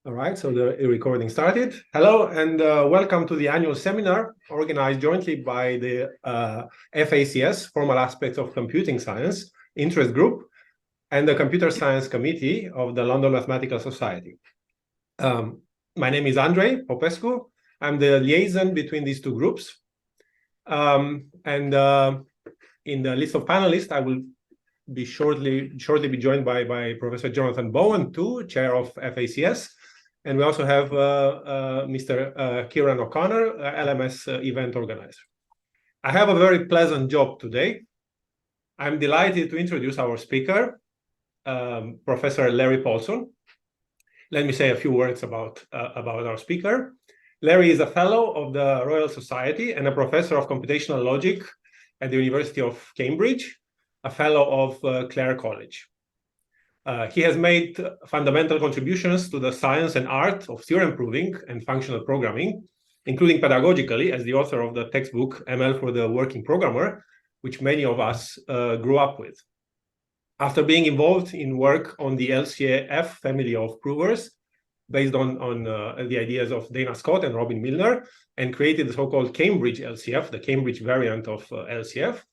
All right, so the recording started. Hello and welcome to the annual seminar organized jointly by the FACS, Formal Aspects of Computing Science, Interest Group, and the Computer Science Committee of the London Mathematical Society. My name is Andrei Popescu. I'm the liaison between these two groups. In the list of panelists, I will be shortly be joined by Professor Jonathan Bowen, too, chair of FACS. And we also have Mr. Kieran O'Connor, LMS event organizer. I have a very pleasant job today. I'm delighted to introduce our speaker, Professor Larry Paulson. Let me say a few words about our speaker. Larry is a fellow of the Royal Society and a professor of computational logic at the University of Cambridge, a fellow of Clare College. He has made fundamental contributions to the science and art of theorem proving and functional programming, including pedagogically as the author of the textbook ML for the Working Programmer, which many of us grew up with. After being involved in work on the LCA-F family of provers, based on the ideas of Dana Scott and Robin Milner, and created the so-called Cambridge LCF, the Cambridge variant of LCF.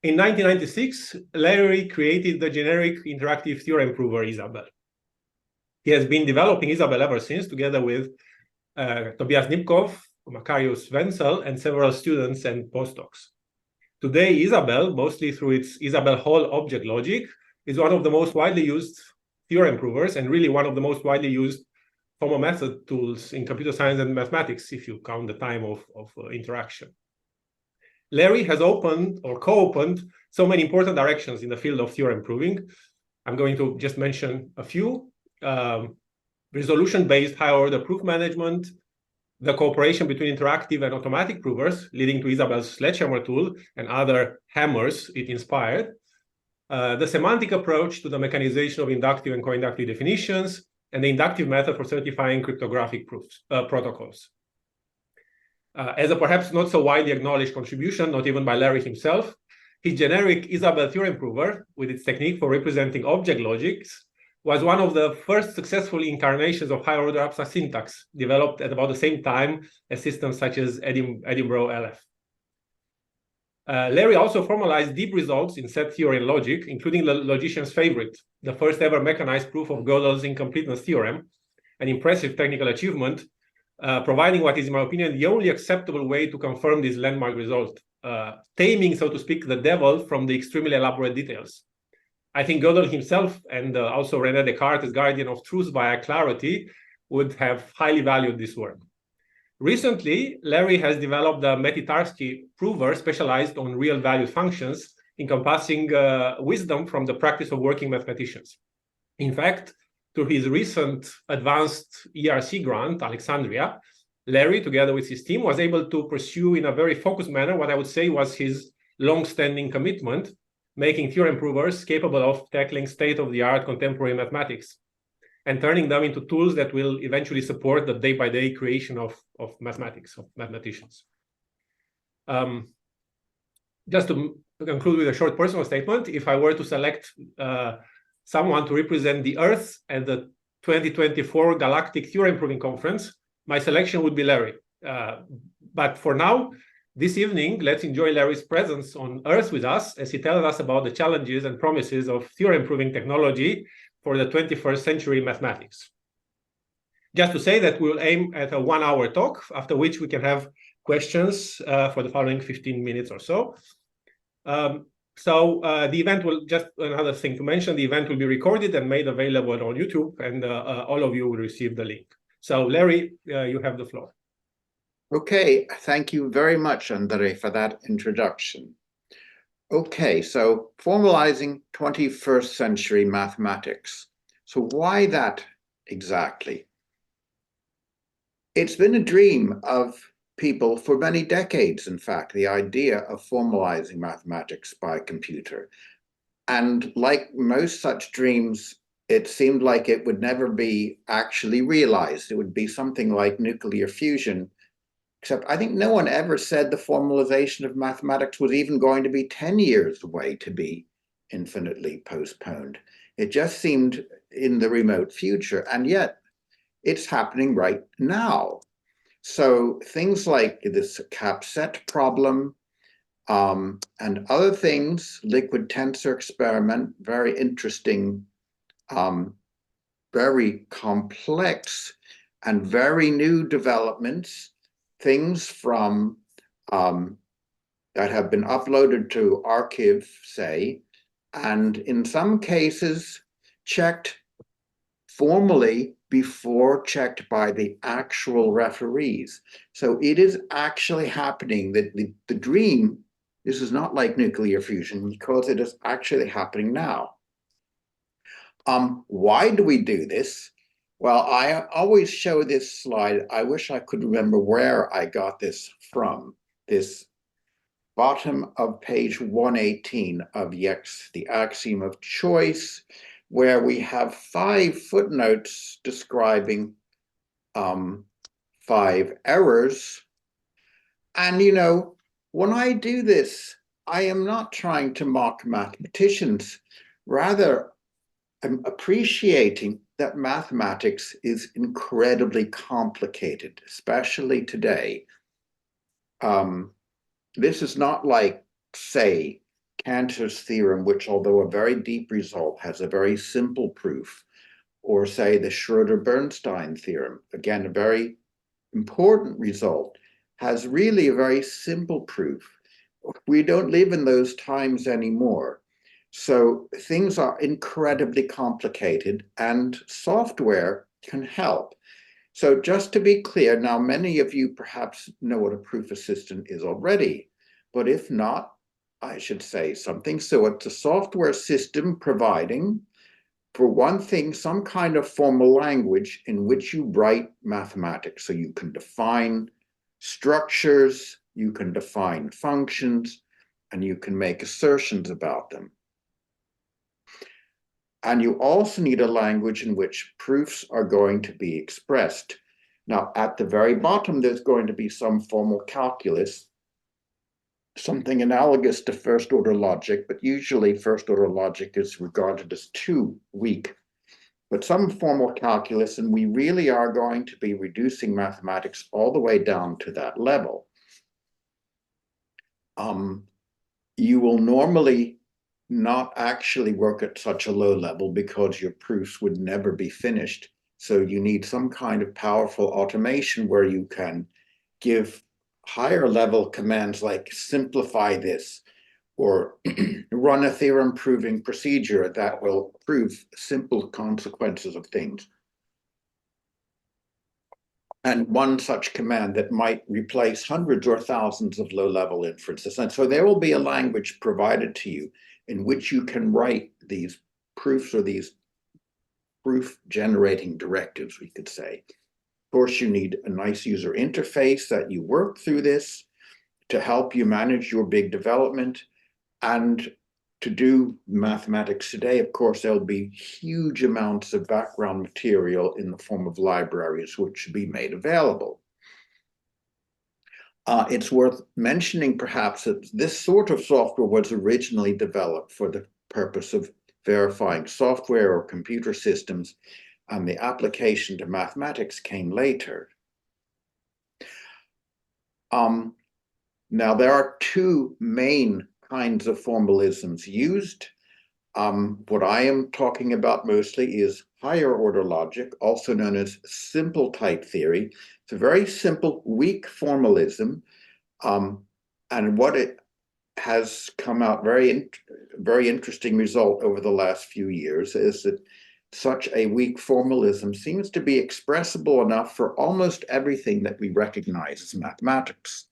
In 1996, Larry created the generic interactive theorem prover Isabelle. He has been developing Isabelle ever since, together with Tobias Nipkow, Makarios Wenzel, and several students and postdocs. Today, Isabelle, mostly through its Isabelle Hall object logic, is one of the most widely used theorem provers and really one of the most widely used formal method tools in computer science and mathematics, if you count the time of interaction. Larry has opened or co-opened so many important directions in the field of theorem proving. I'm going to just mention a few. Resolution-based higher-order proof management, the cooperation between interactive and automatic provers, leading to Isabelle's sledgehammer tool and other hammers it inspired, the semantic approach to the mechanization of inductive and co-inductive definitions, and the inductive method for certifying cryptographic proofs, protocols. As a perhaps not so widely acknowledged contribution, not even by Larry himself, his generic Isabelle theorem prover, with its technique for representing object logics, was one of the first successful incarnations of higher order abstract syntax, developed at about the same time as systems such as Edinburgh LF. Larry also formalized deep results in set theory and logic, including the logician's favorite, the first ever mechanized proof of Gödel's incompleteness theorem, an impressive technical achievement, providing what is, in my opinion, the only acceptable way to confirm this landmark result, taming, so to speak, the devil from the extremely elaborate details. I think Gödel himself and also René Descartes, as guardian of truth via clarity, would have highly valued this work. Recently, Larry has developed the Metitarsky prover specialized on real-valued functions, encompassing wisdom from the practice of working mathematicians. In fact, through his recent advanced ERC grant, Alexandria, Larry, together with his team, was able to pursue in a very focused manner what I would say was his long-standing commitment, making theorem provers capable of tackling state-of-the-art contemporary mathematics and turning them into tools that will eventually support the day-by-day creation of mathematics, of mathematicians. Just to conclude with a short personal statement, if I were to select someone to represent the Earth at the 2024 Galactic Theorem Proving Conference, my selection would be Larry. But for now, this evening, let's enjoy Larry's presence on Earth with us as he tells us about the challenges and promises of theorem proving technology for the 21st century mathematics. Just to say that we'll aim at a 1-hour talk, after which we can have questions for the following 15 minutes or so. The event will, just another thing to mention, the event will be recorded and made available on YouTube, and all of you will receive the link. So Larry, you have the floor. Okay, thank you very much, Andrei, for that introduction. Okay, so formalizing 21st century mathematics. So why that exactly? It's been a dream of people for many decades, in fact, the idea of formalizing mathematics by computer. And like most such dreams, it seemed like it would never be actually realized. It would be something like nuclear fusion, except I think no one ever said the formalization of mathematics was even going to be 10 years away to be infinitely postponed. It just seemed in the remote future. And yet, it's happening right now. So things like this CAPSET problem and other things, liquid tensor experiment, very interesting, very complex and very new developments, things from that have been uploaded to arXiv, say, and in some cases checked formally before checked by the actual referees. So it is actually happening that the dream, this is not like nuclear fusion because it is actually happening now. Why do we do this? Well, I always show this slide. I wish I could remember where I got this from. This bottom of page 118 of the axiom of choice, where we have 5 footnotes describing 5 errors. And, you know, when I do this, I am not trying to mock mathematicians. Rather, I'm appreciating that mathematics is incredibly complicated, especially today. This is not like, say, Cantor's theorem, which, although a very deep result, has a very simple proof, or say the Schroeder-Bernstein theorem, again, a very important result, has really a very simple proof. We don't live in those times anymore. So things are incredibly complicated and software can help. So just to be clear, now many of you perhaps know what a proof assistant is already, but if not, I should say something. So it's a software system providing, for one thing, some kind of formal language in which you write mathematics. So you can define structures, you can define functions, and you can make assertions about them. And you also need a language in which proofs are going to be expressed. Now, at the very bottom, there's going to be some formal calculus, something analogous to first-order logic, but usually first-order logic is regarded as too weak. But some formal calculus, and we really are going to be reducing mathematics all the way down to that level. You will normally not actually work at such a low level because your proofs would never be finished. So you need some kind of powerful automation where you can give higher level commands like simplify this, or run a theorem proving procedure that will prove simple consequences of things. And one such command that might replace hundreds or thousands of low-level inferences. And so there will be a language provided to you in which you can write these proofs or these proof-generating directives, we could say. Of course, you need a nice user interface that you work through this to help you manage your big development. And to do mathematics today, of course, there'll be huge amounts of background material in the form of libraries which should be made available. It's worth mentioning, perhaps, that this sort of software was originally developed for the purpose of verifying software or computer systems, and the application to mathematics came later. Now, there are 2 main kinds of formalisms used. What I am talking about mostly is higher order logic, also known as simple type theory. It's a very simple, weak formalism. And what it has come out very interesting result over the last few years is that such a weak formalism seems to be expressible enough for almost everything that we recognize as mathematics.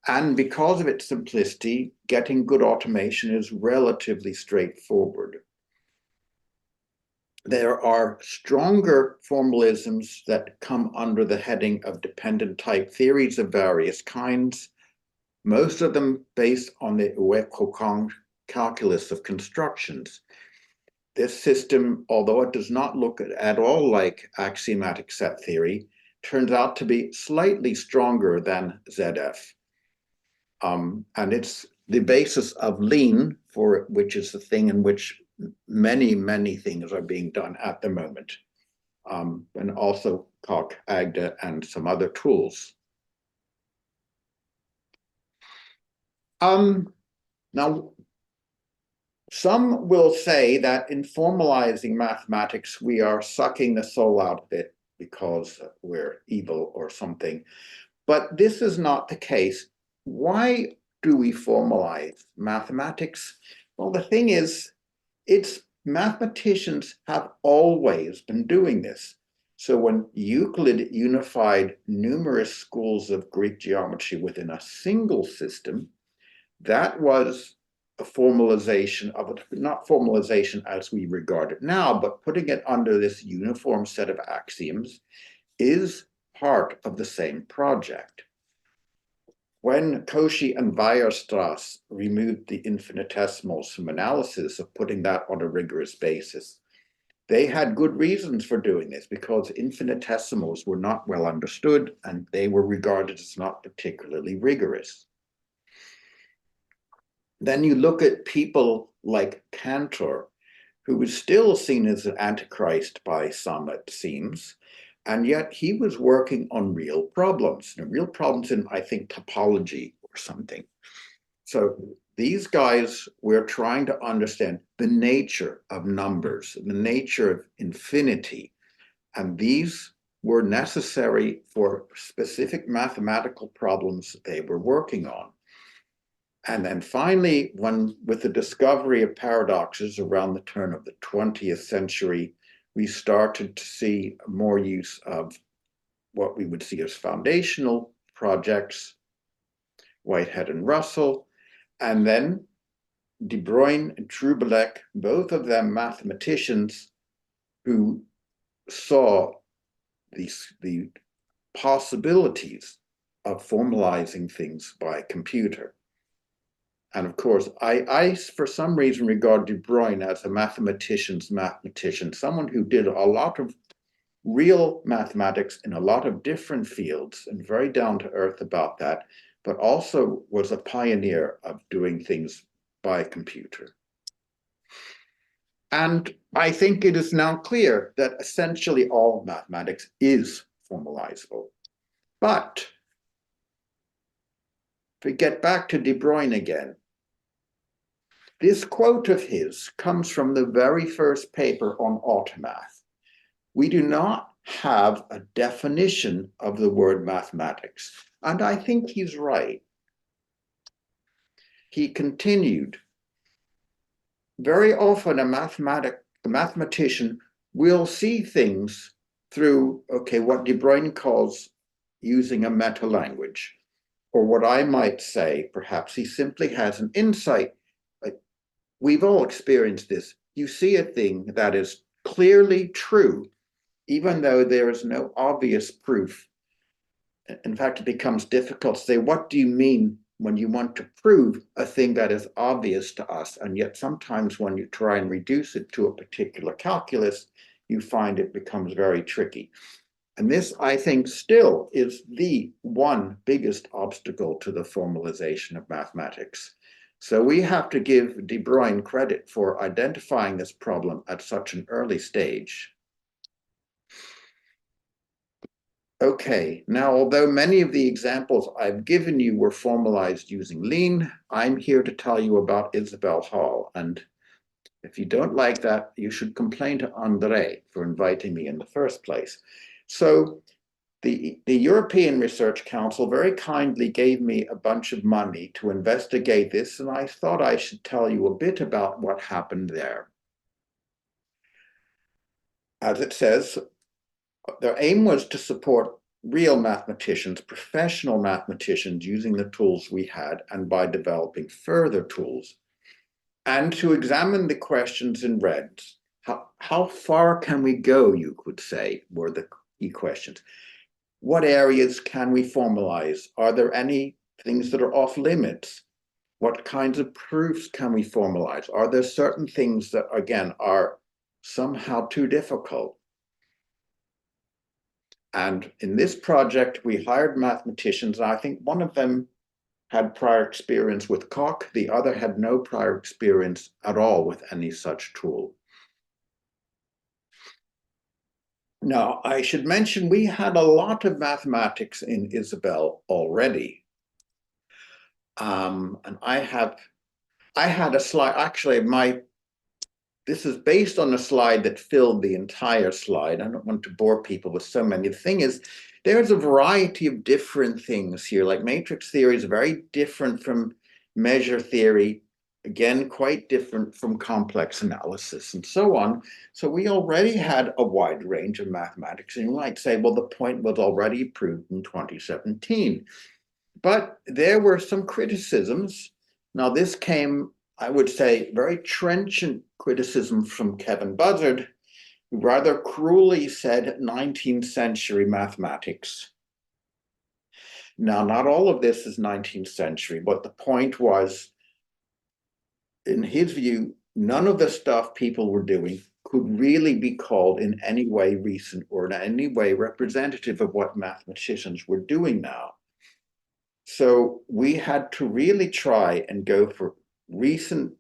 And because of its simplicity, getting good automation is relatively straightforward. There are stronger formalisms that come under the heading of dependent type theories of various kinds, most of them based on the Ueco calculus of constructions. This system, although it does not look at all like axiomatic set theory, turns out to be slightly stronger than ZF. And it's the basis of lean, which is the thing in which many things are being done at the moment. and also Koch, Agda, and some other tools. Now, some will say that in formalizing mathematics, we are sucking the soul out of it because we're evil or something. But this is not the case. Why do we formalize mathematics? Well, the thing is, mathematicians have always been doing this. So when Euclid unified numerous schools of Greek geometry within a single system, that was a formalization of it, not formalization as we regard it now, but putting it under this uniform set of axioms is part of the same project. When Cauchy and Weierstrass removed the infinitesimals from analysis of putting that on a rigorous basis, they had good reasons for doing this because infinitesimals were not well understood and they were regarded as not particularly rigorous. Then you look at people like Cantor, who was still seen as an antichrist by some, it seems, and yet he was working on real problems in, I think, topology or something. So these guys were trying to understand the nature of numbers, the nature of infinity, and these were necessary for specific mathematical problems they were working on. And then finally, with the discovery of paradoxes around the turn of the 20th century, we started to see more use of what we would see as foundational projects, Whitehead and Russell, and then De Bruyne and Troublec, both of them mathematicians who saw the possibilities of formalizing things by computer. And of course, I for some reason regard De Bruyne as a mathematician's mathematician, someone who did a lot of real mathematics in a lot of different fields and very down to earth about that, but also was a pioneer of doing things by computer. And I think it is now clear that essentially all mathematics is formalizable. But if we get back to De Bruyne again, this quote of his comes from the very first paper on automath. We do not have a definition of the word mathematics, and I think he's right. He continued, very often a mathematician will see things through, what De Bruyne calls using a meta-language, or what I might say, perhaps he simply has an insight. We've all experienced this. You see a thing that is clearly true, even though there is no obvious proof. In fact, it becomes difficult to say, what do you mean when you want to prove a thing that is obvious to us? And yet sometimes when you try and reduce it to a particular calculus, you find it becomes very tricky. And this, I think, still is the one biggest obstacle to the formalization of mathematics. So we have to give De Bruyne credit for identifying this problem at such an early stage. Okay, now, although many of the examples I've given you were formalized using Lean, I'm here to tell you about Isabelle Hall. And if you don't like that, you should complain to André for inviting me in the first place. So the European Research Council very kindly gave me a bunch of money to investigate this, and I thought I should tell you a bit about what happened there. As it says, their aim was to support real mathematicians, professional mathematicians, using the tools we had and by developing further tools, and to examine the questions in red. How far can we go, you could say, were the key questions. What areas can we formalize? Are there any things that are off limits? What kinds of proofs can we formalize? Are there certain things that, again, are somehow too difficult? And in this project, we hired mathematicians, and I think one of them had prior experience with Koch, the other had no prior experience at all with any such tool. Now, I should mention we had a lot of mathematics in Isabel already. And I had a slide, actually this is based on a slide that filled the entire slide. I don't want to bore people with so many. The thing is, there's a variety of different things here, like matrix theory is very different from measure theory, again, quite different from complex analysis and so on. So we already had a wide range of mathematics. And you might say, well, the point was already proved in 2017. But there were some criticisms. Now, this came, I would say, very trenchant criticism from Kevin Buzzard, who rather cruelly said 19th century mathematics. Now, not all of this is 19th century, but the point was, in his view, none of the stuff people were doing could really be called in any way recent or in any way representative of what mathematicians were doing now. So we had to really try and go for recent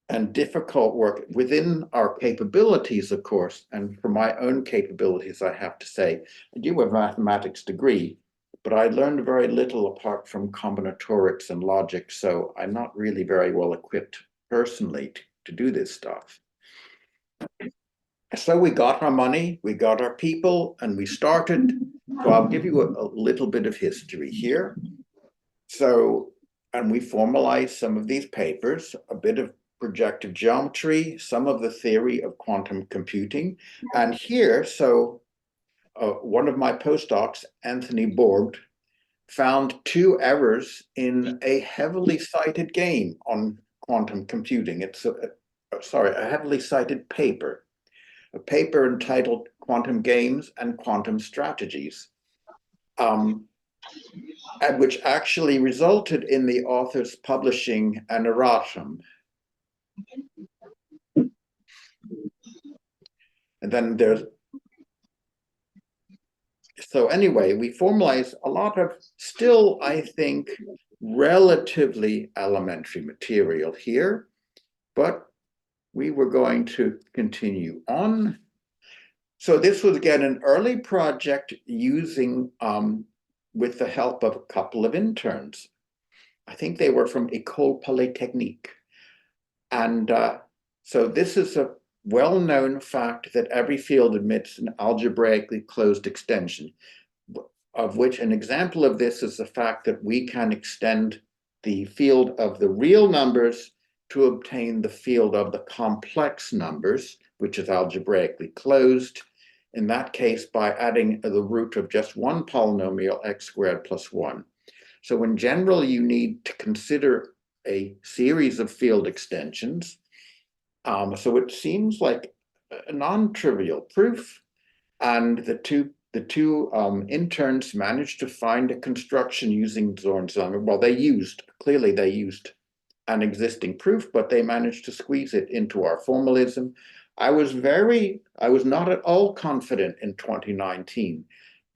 and difficult work within our capabilities, of course. And for my own capabilities, I have to say, I do have a mathematics degree, but I learned very little apart from combinatorics and logic. So I'm not really very well equipped personally to do this stuff. So we got our money, we got our people, and we started. So I'll give you a little bit of history here. So, and we formalized some of these papers, a bit of projective geometry, some of the theory of quantum computing. And here, so one of my postdocs, Anthony Borg, found 2 errors in a heavily cited game on quantum computing. It's a heavily cited paper, a paper entitled Quantum Games and Quantum Strategies, and which actually resulted in the authors publishing an erratum. And then so anyway, we formalized a lot of still, I think, relatively elementary material here, but we were going to continue on. So this was again an early project using, with the help of a couple of interns. I think they were from École Polytechnique. And so this is a well-known fact that every field admits an algebraically closed extension, of which an example of this is the fact that we can extend the field of the real numbers to obtain the field of the complex numbers, which is algebraically closed, in that case by adding the root of just one polynomial, x squared plus 1. So in general, you need to consider a series of field extensions. So it seems like a non-trivial proof, and the two interns managed to find a construction using Zorn's number. Well, clearly they used an existing proof, but they managed to squeeze it into our formalism. I was not at all confident in 2019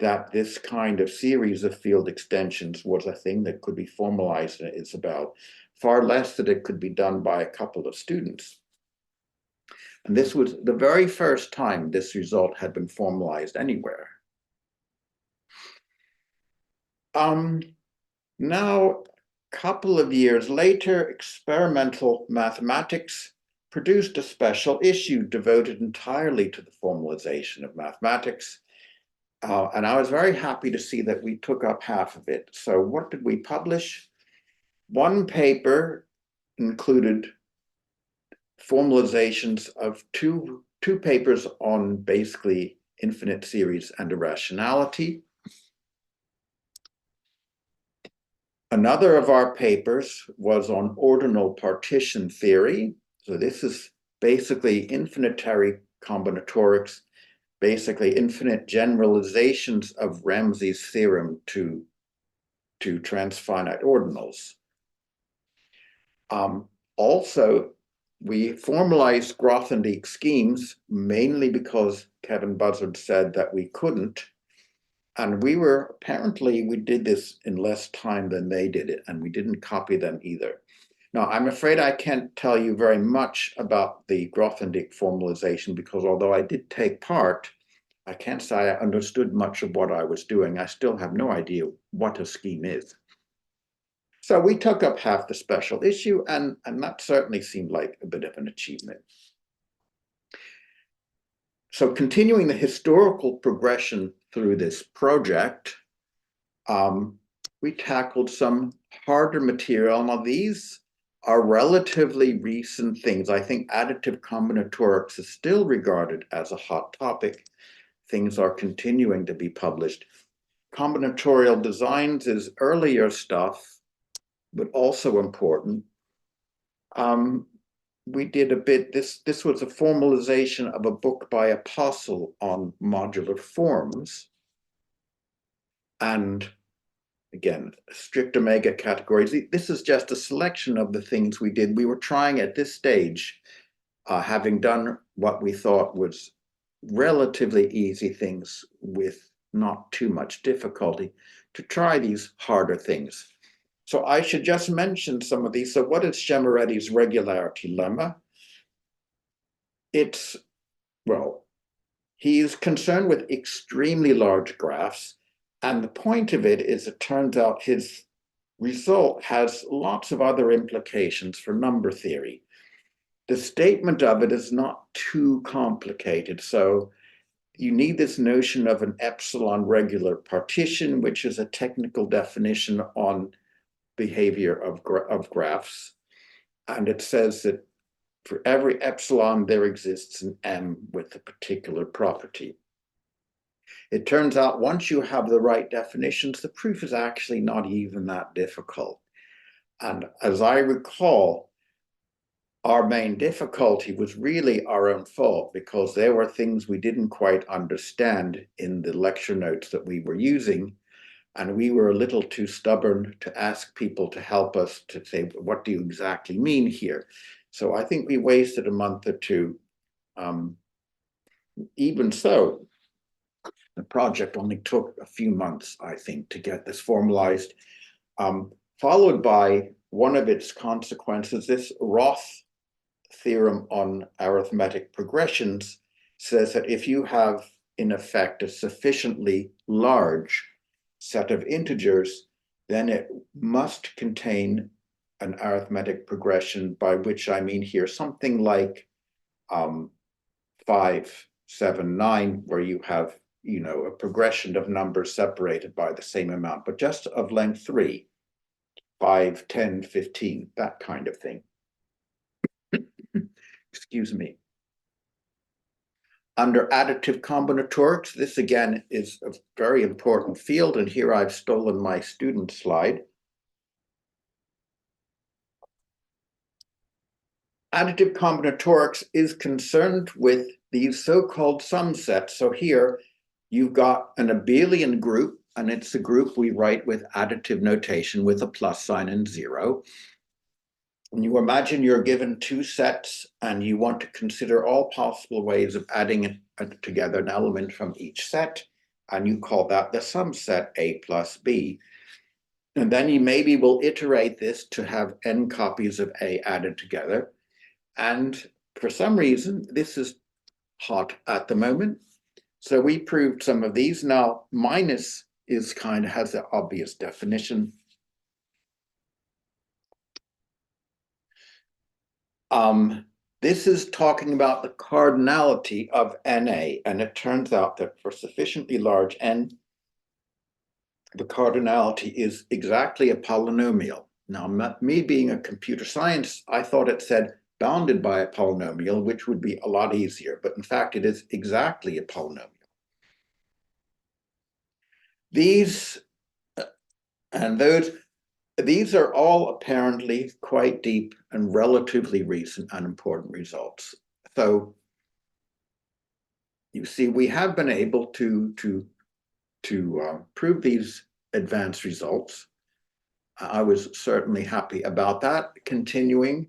that this kind of series of field extensions was a thing that could be formalized in Isabel, far less that it could be done by a couple of students. And this was the very first time this result had been formalized anywhere. Now, a couple of years later, Experimental Mathematics produced a special issue devoted entirely to the formalization of mathematics. And I was very happy to see that we took up half of it. So what did we publish? One paper included formalizations of two papers on basically infinite series and irrationality. Another of our papers was on ordinal partition theory. So this is basically infinitary combinatorics, basically infinite generalizations of Ramsey's theorem to transfinite ordinals. Also, we formalized Grothendieck schemes mainly because Kevin Buzzard said that we couldn't. And we did this in less time than they did it, and we didn't copy them either. Now, I'm afraid I can't tell you very much about the Grothendieck formalization because although I did take part, I can't say I understood much of what I was doing. I still have no idea what a scheme is. So we took up half the special issue, and that certainly seemed like a bit of an achievement. So continuing the historical progression through this project, we tackled some harder material. Now, these are relatively recent things. I think additive combinatorics is still regarded as a hot topic. Things are continuing to be published. Combinatorial designs is earlier stuff, but also important. We did a bit, this was a formalization of a book by Paulson on modular forms. And again, strict omega categories. This is just a selection of the things we did. We were trying at this stage, having done what we thought was relatively easy things with not too much difficulty, to try these harder things. So I should just mention some of these. So what is Chemeretti's regularity lemma? It's, well, he's concerned with extremely large graphs. And the point of it is, it turns out his result has lots of other implications for number theory. The statement of it is not too complicated. So you need this notion of an epsilon regular partition, which is a technical definition on behavior of graphs. And it says that for every epsilon, there exists an M with a particular property. It turns out once you have the right definitions, the proof is actually not even that difficult. And as I recall, our main difficulty was really our own fault, because there were things we didn't quite understand in the lecture notes that we were using. And we were a little too stubborn to ask people to help us to say, what do you exactly mean here? So I think we wasted a month or two. Even so, the project only took a few months, I think, to get this formalized, followed by one of its consequences. This Roth theorem on arithmetic progressions says that if you have, in effect, a sufficiently large set of integers, then it must contain an arithmetic progression, by which I mean here something like 5, 7, 9, where you have, you know, a progression of numbers separated by the same amount, but just of length 3, 5, 10, 15, that kind of thing. Excuse me. Under additive combinatorics, this again is a very important field, and here I've stolen my student slide. Additive combinatorics is concerned with these so-called sum sets. So here you've got an abelian group, and it's a group we write with additive notation with a plus sign and 0. And you imagine you're given two sets, and you want to consider all possible ways of adding together an element from each set, and you call that the sum set A plus B. And then you maybe will iterate this to have n copies of A added together. And for some reason, this is hot at the moment. So we proved some of these. Now, minus is kind of has an obvious definition. This is talking about the cardinality of NA, and it turns out that for sufficiently large n, the cardinality is exactly a polynomial. Now, me being a computer science, I thought it said bounded by a polynomial, which would be a lot easier, but in fact, it is exactly a polynomial. These and those, these are all apparently quite deep and relatively recent and important results. So you see, we have been able to prove these advanced results. I was certainly happy about that. Continuing,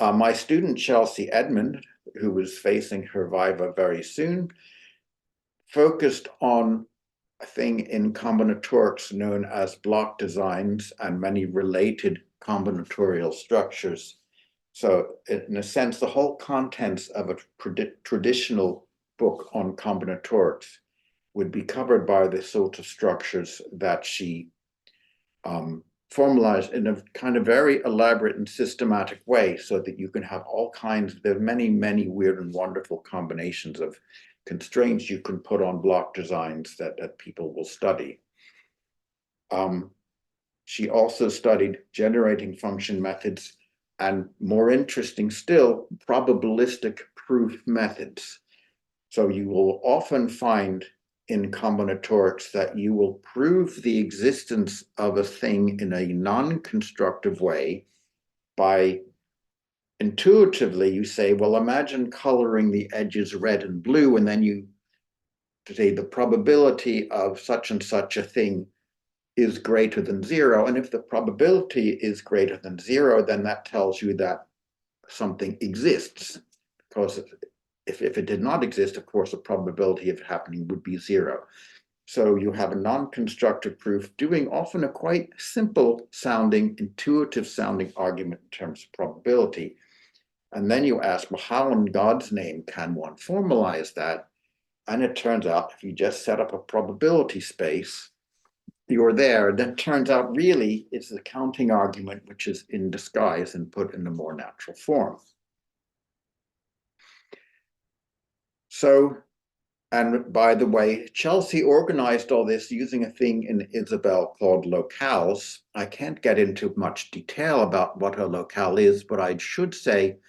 my student Chelsea Edmond, who was facing her viva very soon, focused on a thing in combinatorics known as block designs and many related combinatorial structures. So in a sense, the whole contents of a traditional book on combinatorics would be covered by the sort of structures that she formalized in a kind of very elaborate and systematic way, so that you can have all kinds, there are many, many weird and wonderful combinations of constraints you can put on block designs that people will study. She also studied generating function methods, and more interesting still, probabilistic proof methods. So you will often find in combinatorics that you will prove the existence of a thing in a non-constructive way by intuitively you say, well, imagine coloring the edges red and blue, and then you say the probability of such and such a thing is greater than 0. And if the probability is greater than 0, then that tells you that something exists. Because if it did not exist, of course, the probability of it happening would be 0. So you have a non-constructive proof doing often a quite simple sounding, intuitive sounding argument in terms of probability. And then you ask, well, how in God's name can one formalize that? And it turns out if you just set up a probability space, you're there. Then it turns out really it's the counting argument which is in disguise and put in a more natural form. So, and by the way, Chelsea organized all this using a thing in Isabel called locales. I can't get into much detail about what a locale is, but I should say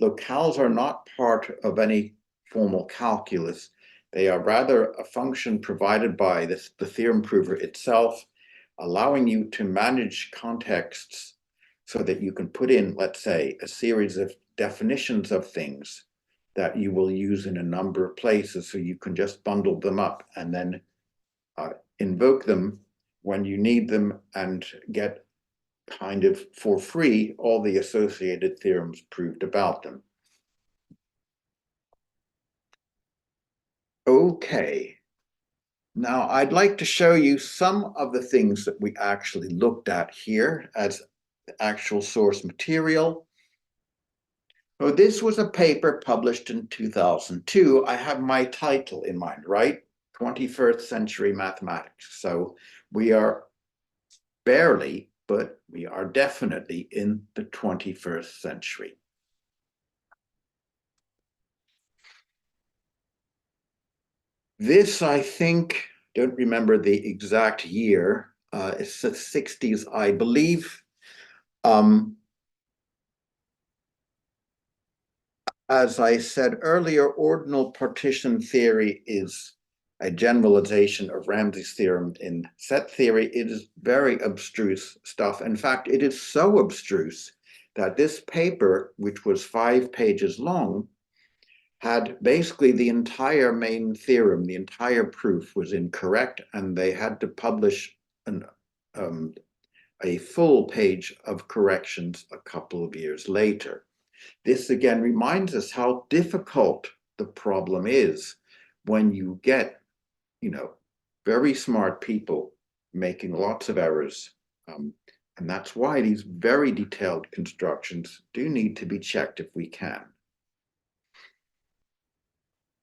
locales are not part of any formal calculus. They are rather a function provided by the theorem prover itself, allowing you to manage contexts so that you can put in, let's say, a series of definitions of things that you will use in a number of places, so you can just bundle them up and then invoke them when you need them and get kind of for free all the associated theorems proved about them. Okay, now I'd like to show you some of the things that we actually looked at here as actual source material. So this was a paper published in 2002. I have my title in mind, right? 21st Century Mathematics. So we are barely, but we are definitely in the 21st century. This, I think, don't remember the exact year. It's the 60s, I believe. As I said earlier, ordinal partition theory is a generalization of Ramsey's theorem in set theory. It is very abstruse stuff. In fact, it is so abstruse that this paper, which was 5 pages long, had basically the entire main theorem, the entire proof was incorrect, and they had to publish a full page of corrections a couple of years later. This again reminds us how difficult the problem is when you get, very smart people making lots of errors. And that's why these very detailed constructions do need to be checked if we can.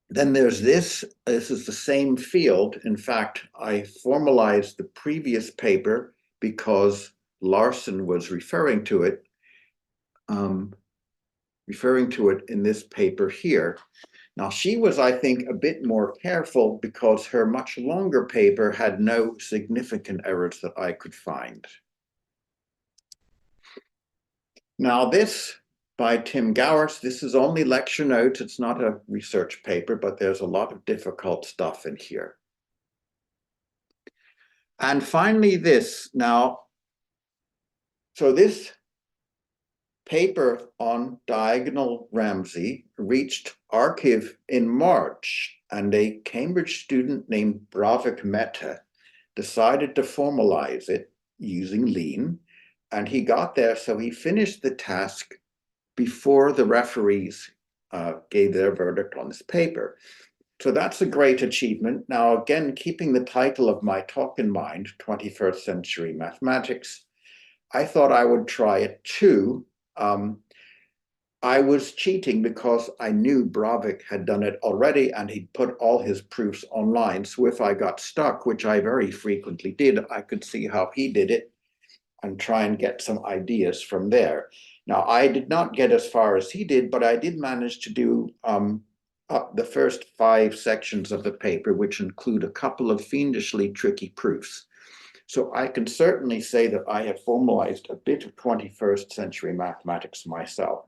Then there's this. This is the same field. In fact, I formalized the previous paper because Larson was referring to it in this paper here. Now, she was, I think, a bit more careful because her much longer paper had no significant errors that I could find. Now, this by Tim Gowers, this is only lecture notes. It's not a research paper, but there's a lot of difficult stuff in here. And finally, this. Now, so this paper on diagonal Ramsey reached Archive in March, and a Cambridge student named Bravik Mehta decided to formalize it using Lean, and he got there, so he finished the task before the referees gave their verdict on this paper. So that's a great achievement. Now, again, keeping the title of my talk in mind, 21st Century Mathematics, I thought I would try it too. I was cheating because I knew Bravik had done it already and he'd put all his proofs online. So if I got stuck, which I very frequently did, I could see how he did it and try and get some ideas from there. Now, I did not get as far as he did, but I did manage to do up the first 5 sections of the paper, which include a couple of fiendishly tricky proofs. So I can certainly say that I have formalized a bit of 21st century mathematics myself.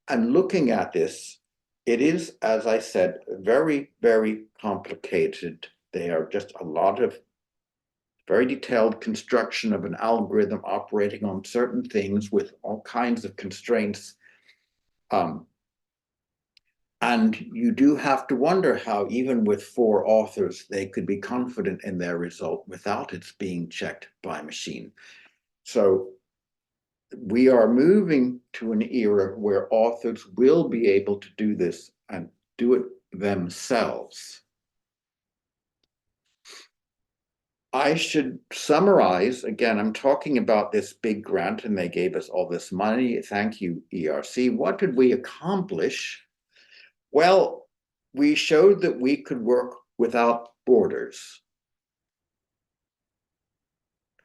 And looking at this, it is, as I said, very, very complicated. They are just a lot of very detailed construction of an algorithm operating on certain things with all kinds of constraints. And you do have to wonder how, even with 4 authors, they could be confident in their result without it being checked by machine. So we are moving to an era where authors will be able to do this and do it themselves. I should summarize, again, I'm talking about this big grant and they gave us all this money. Thank you, ERC. What did we accomplish? Well, we showed that we could work without borders.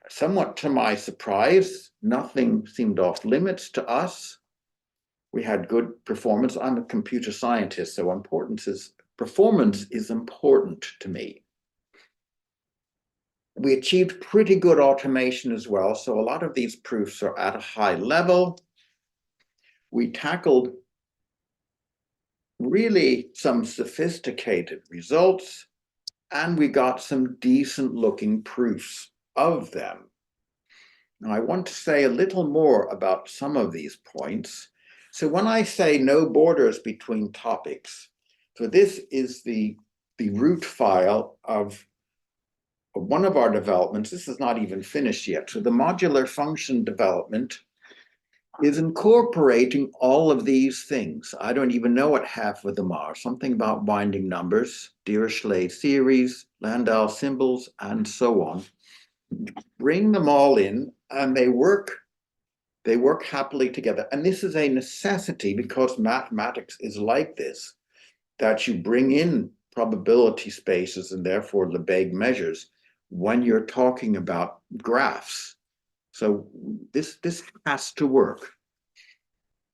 Somewhat to my surprise, nothing seemed off limits to us. We had good performance. I'm a computer scientist, so performance is important to me. We achieved pretty good automation as well, so a lot of these proofs are at a high level. We tackled really some sophisticated results, and we got some decent looking proofs of them. Now, I want to say a little more about some of these points. So when I say no borders between topics, so this is the root file of one of our developments. This is not even finished yet. So the modular function development is incorporating all of these things. I don't even know what half of them are. Something about binding numbers, Dirichlet series, Landau symbols, and so on. Bring them all in, and they work happily together. And this is a necessity because mathematics is like this, that you bring in probability spaces and therefore Lebesgue measures when you're talking about graphs. So this has to work.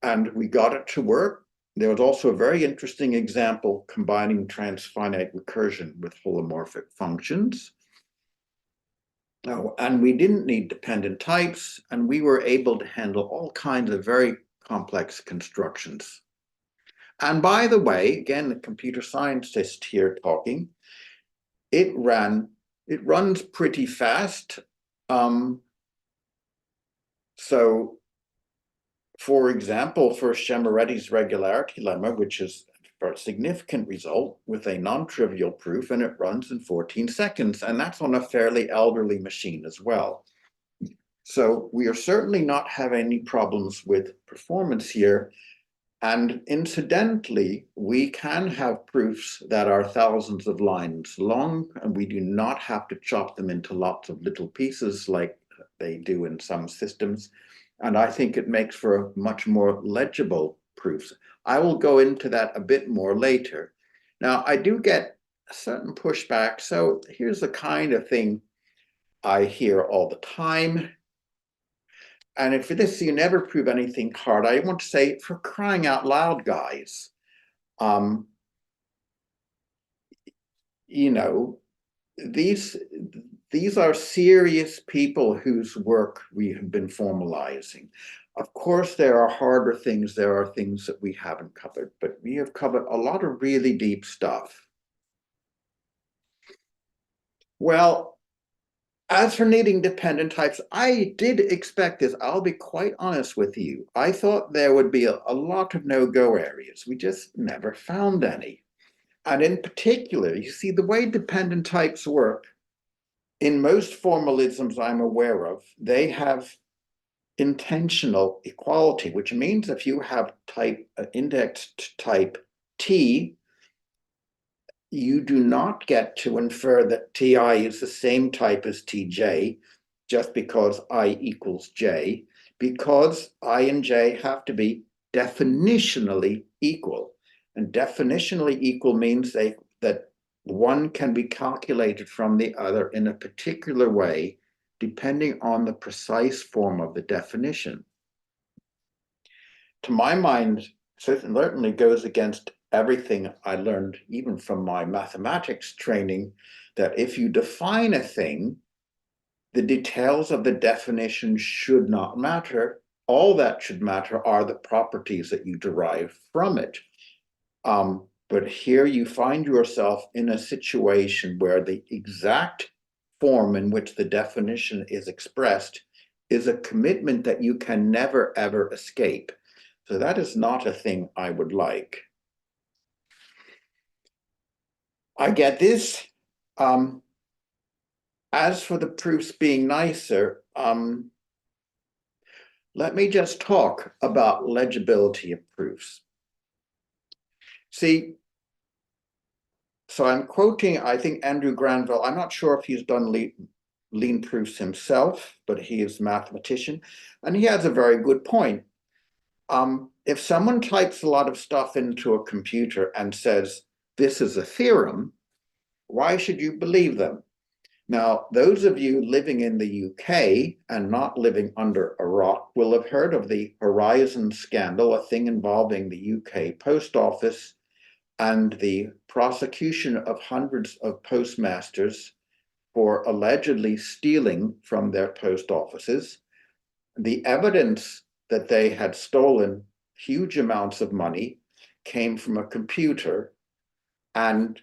And we got it to work. There was also a very interesting example combining transfinite recursion with holomorphic functions. Oh, and we didn't need dependent types, and we were able to handle all kinds of very complex constructions. And by the way, again, the computer scientist here talking, it runs pretty fast. So, for example, for Chemeretti's regularity lemma, which is a significant result with a non-trivial proof, and it runs in 14 seconds, and that's on a fairly elderly machine as well. So we are certainly not having any problems with performance here. And incidentally, we can have proofs that are thousands of lines long, and we do not have to chop them into lots of little pieces like they do in some systems. And I think it makes for much more legible proofs. I will go into that a bit more later. Now, I do get a certain pushback. So here's the kind of thing I hear all the time. And for this, you never prove anything hard. I want to say, for crying out loud, guys, you know, these are serious people whose work we have been formalizing. Of course, there are harder things. There are things that we haven't covered, but we have covered a lot of really deep stuff. Well, as for needing dependent types, I did expect this. I'll be quite honest with you. I thought there would be a lot of no-go areas. We just never found any. And in particular, you see, the way dependent types work, in most formalisms I'm aware of, they have intensional equality, which means if you have indexed type T, you do not get to infer that Ti is the same type as Tj just because I equals J, because I and J have to be definitionally equal. And definitionally equal means that one can be calculated from the other in a particular way, depending on the precise form of the definition. To my mind, certainly goes against everything I learned even from my mathematics training, that if you define a thing, the details of the definition should not matter. All that should matter are the properties that you derive from it. But here you find yourself in a situation where the exact form in which the definition is expressed is a commitment that you can never, ever escape. So that is not a thing I would like. I get this. As for the proofs being nicer, let me just talk about legibility of proofs. See, so I'm quoting, I think, Andrew Granville. I'm not sure if he's done lean proofs himself, but he is a mathematician, and he has a very good point. If someone types a lot of stuff into a computer and says, this is a theorem, why should you believe them? Now, those of you living in the UK and not living under a rock will have heard of the Horizon scandal, a thing involving the UK post office and the prosecution of hundreds of postmasters for allegedly stealing from their post offices. The evidence that they had stolen huge amounts of money came from a computer, and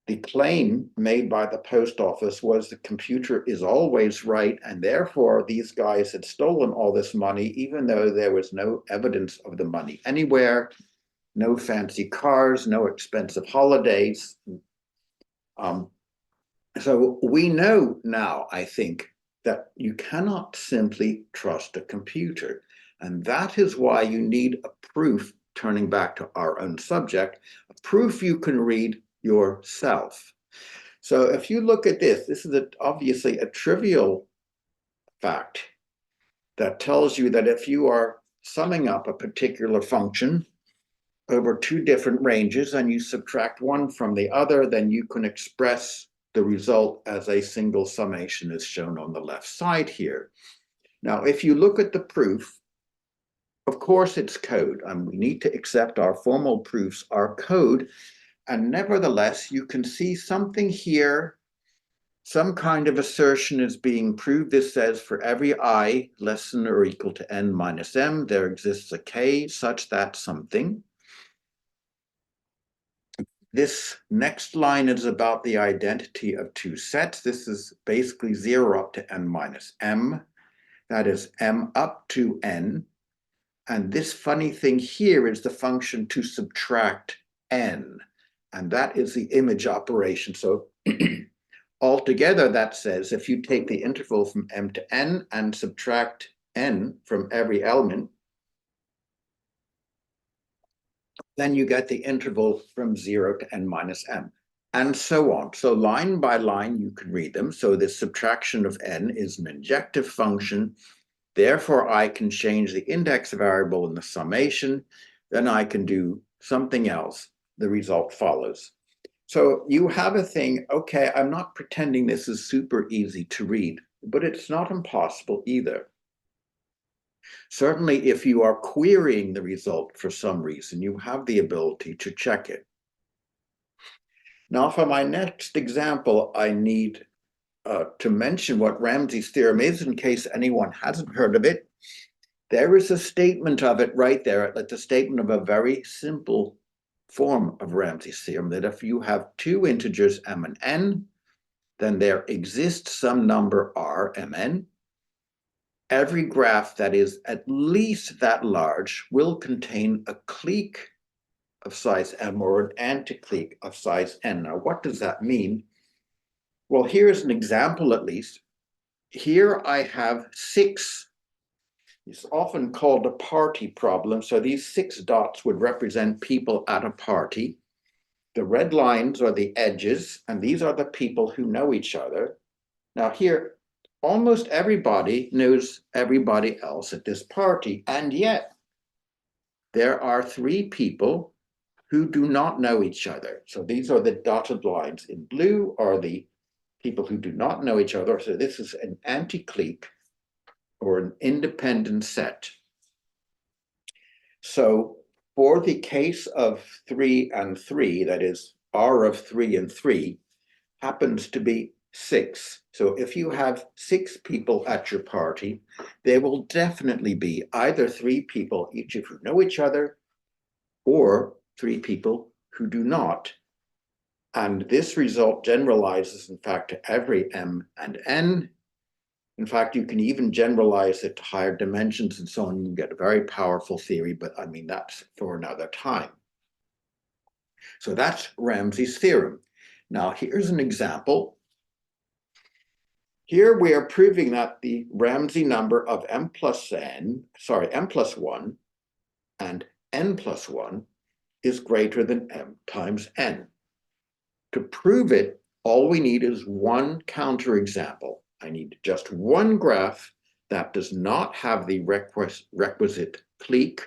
the claim made by the post office was the computer is always right, and therefore these guys had stolen all this money, even though there was no evidence of the money anywhere, no fancy cars, no expensive holidays. So we know now, I think, that you cannot simply trust a computer. And that is why you need a proof, turning back to our own subject, a proof you can read yourself. So if you look at this, this is obviously a trivial fact that tells you that if you are summing up a particular function over two different ranges and you subtract one from the other, then you can express the result as a single summation as shown on the left side here. Now, if you look at the proof, of course it's code, and we need to accept our formal proofs are code, and nevertheless, you can see something here, some kind of assertion is being proved. This says for every I less than or equal to n minus m, there exists a k such that something. This next line is about the identity of two sets. This is basically 0 up to n minus m. That is m up to n. And this funny thing here is the function to subtract n. And that is the image operation. So altogether, that says if you take the interval from m to n and subtract n from every element, then you get the interval from 0 to n minus m, and so on. So line by line, you can read them. So the subtraction of n is an injective function. Therefore, I can change the index variable in the summation. Then I can do something else. The result follows. So you have a thing, okay, I'm not pretending this is super easy to read, but it's not impossible either. Certainly, if you are querying the result for some reason, you have the ability to check it. Now, for my next example, I need to mention what Ramsey's theorem is in case anyone hasn't heard of it. There is a statement of it right there. It's a statement of a very simple form of Ramsey's theorem, that if you have two integers m and n, then there exists some number r, mn. Every graph that is at least that large will contain a clique of size m or an anticlique of size n. Now, what does that mean? Well, here's an example at least. Here I have 6. It's often called a party problem. So these 6 dots would represent people at a party. The red lines are the edges, and these are the people who know each other. Now here, almost everybody knows everybody else at this party, and yet there are three people who do not know each other. So these are the dotted lines. In blue are the people who do not know each other. So this is an anti-clique or an independent set. So for the case of 3 and 3, that is R of 3 and 3, happens to be 6. So if you have 6 people at your party, there will definitely be either 3 people, each of who know each other, or 3 people who do not. And this result generalizes, in fact, to every M and N. In fact, you can even generalize it to higher dimensions and so on. You get a very powerful theory, but I mean, that's for another time. So that's Ramsey's theorem. Now, here's an example. Here we are proving that the Ramsey number of m plus 1 and n plus 1 is greater than m times n. To prove it, all we need is one counterexample. I need just one graph that does not have the requisite clique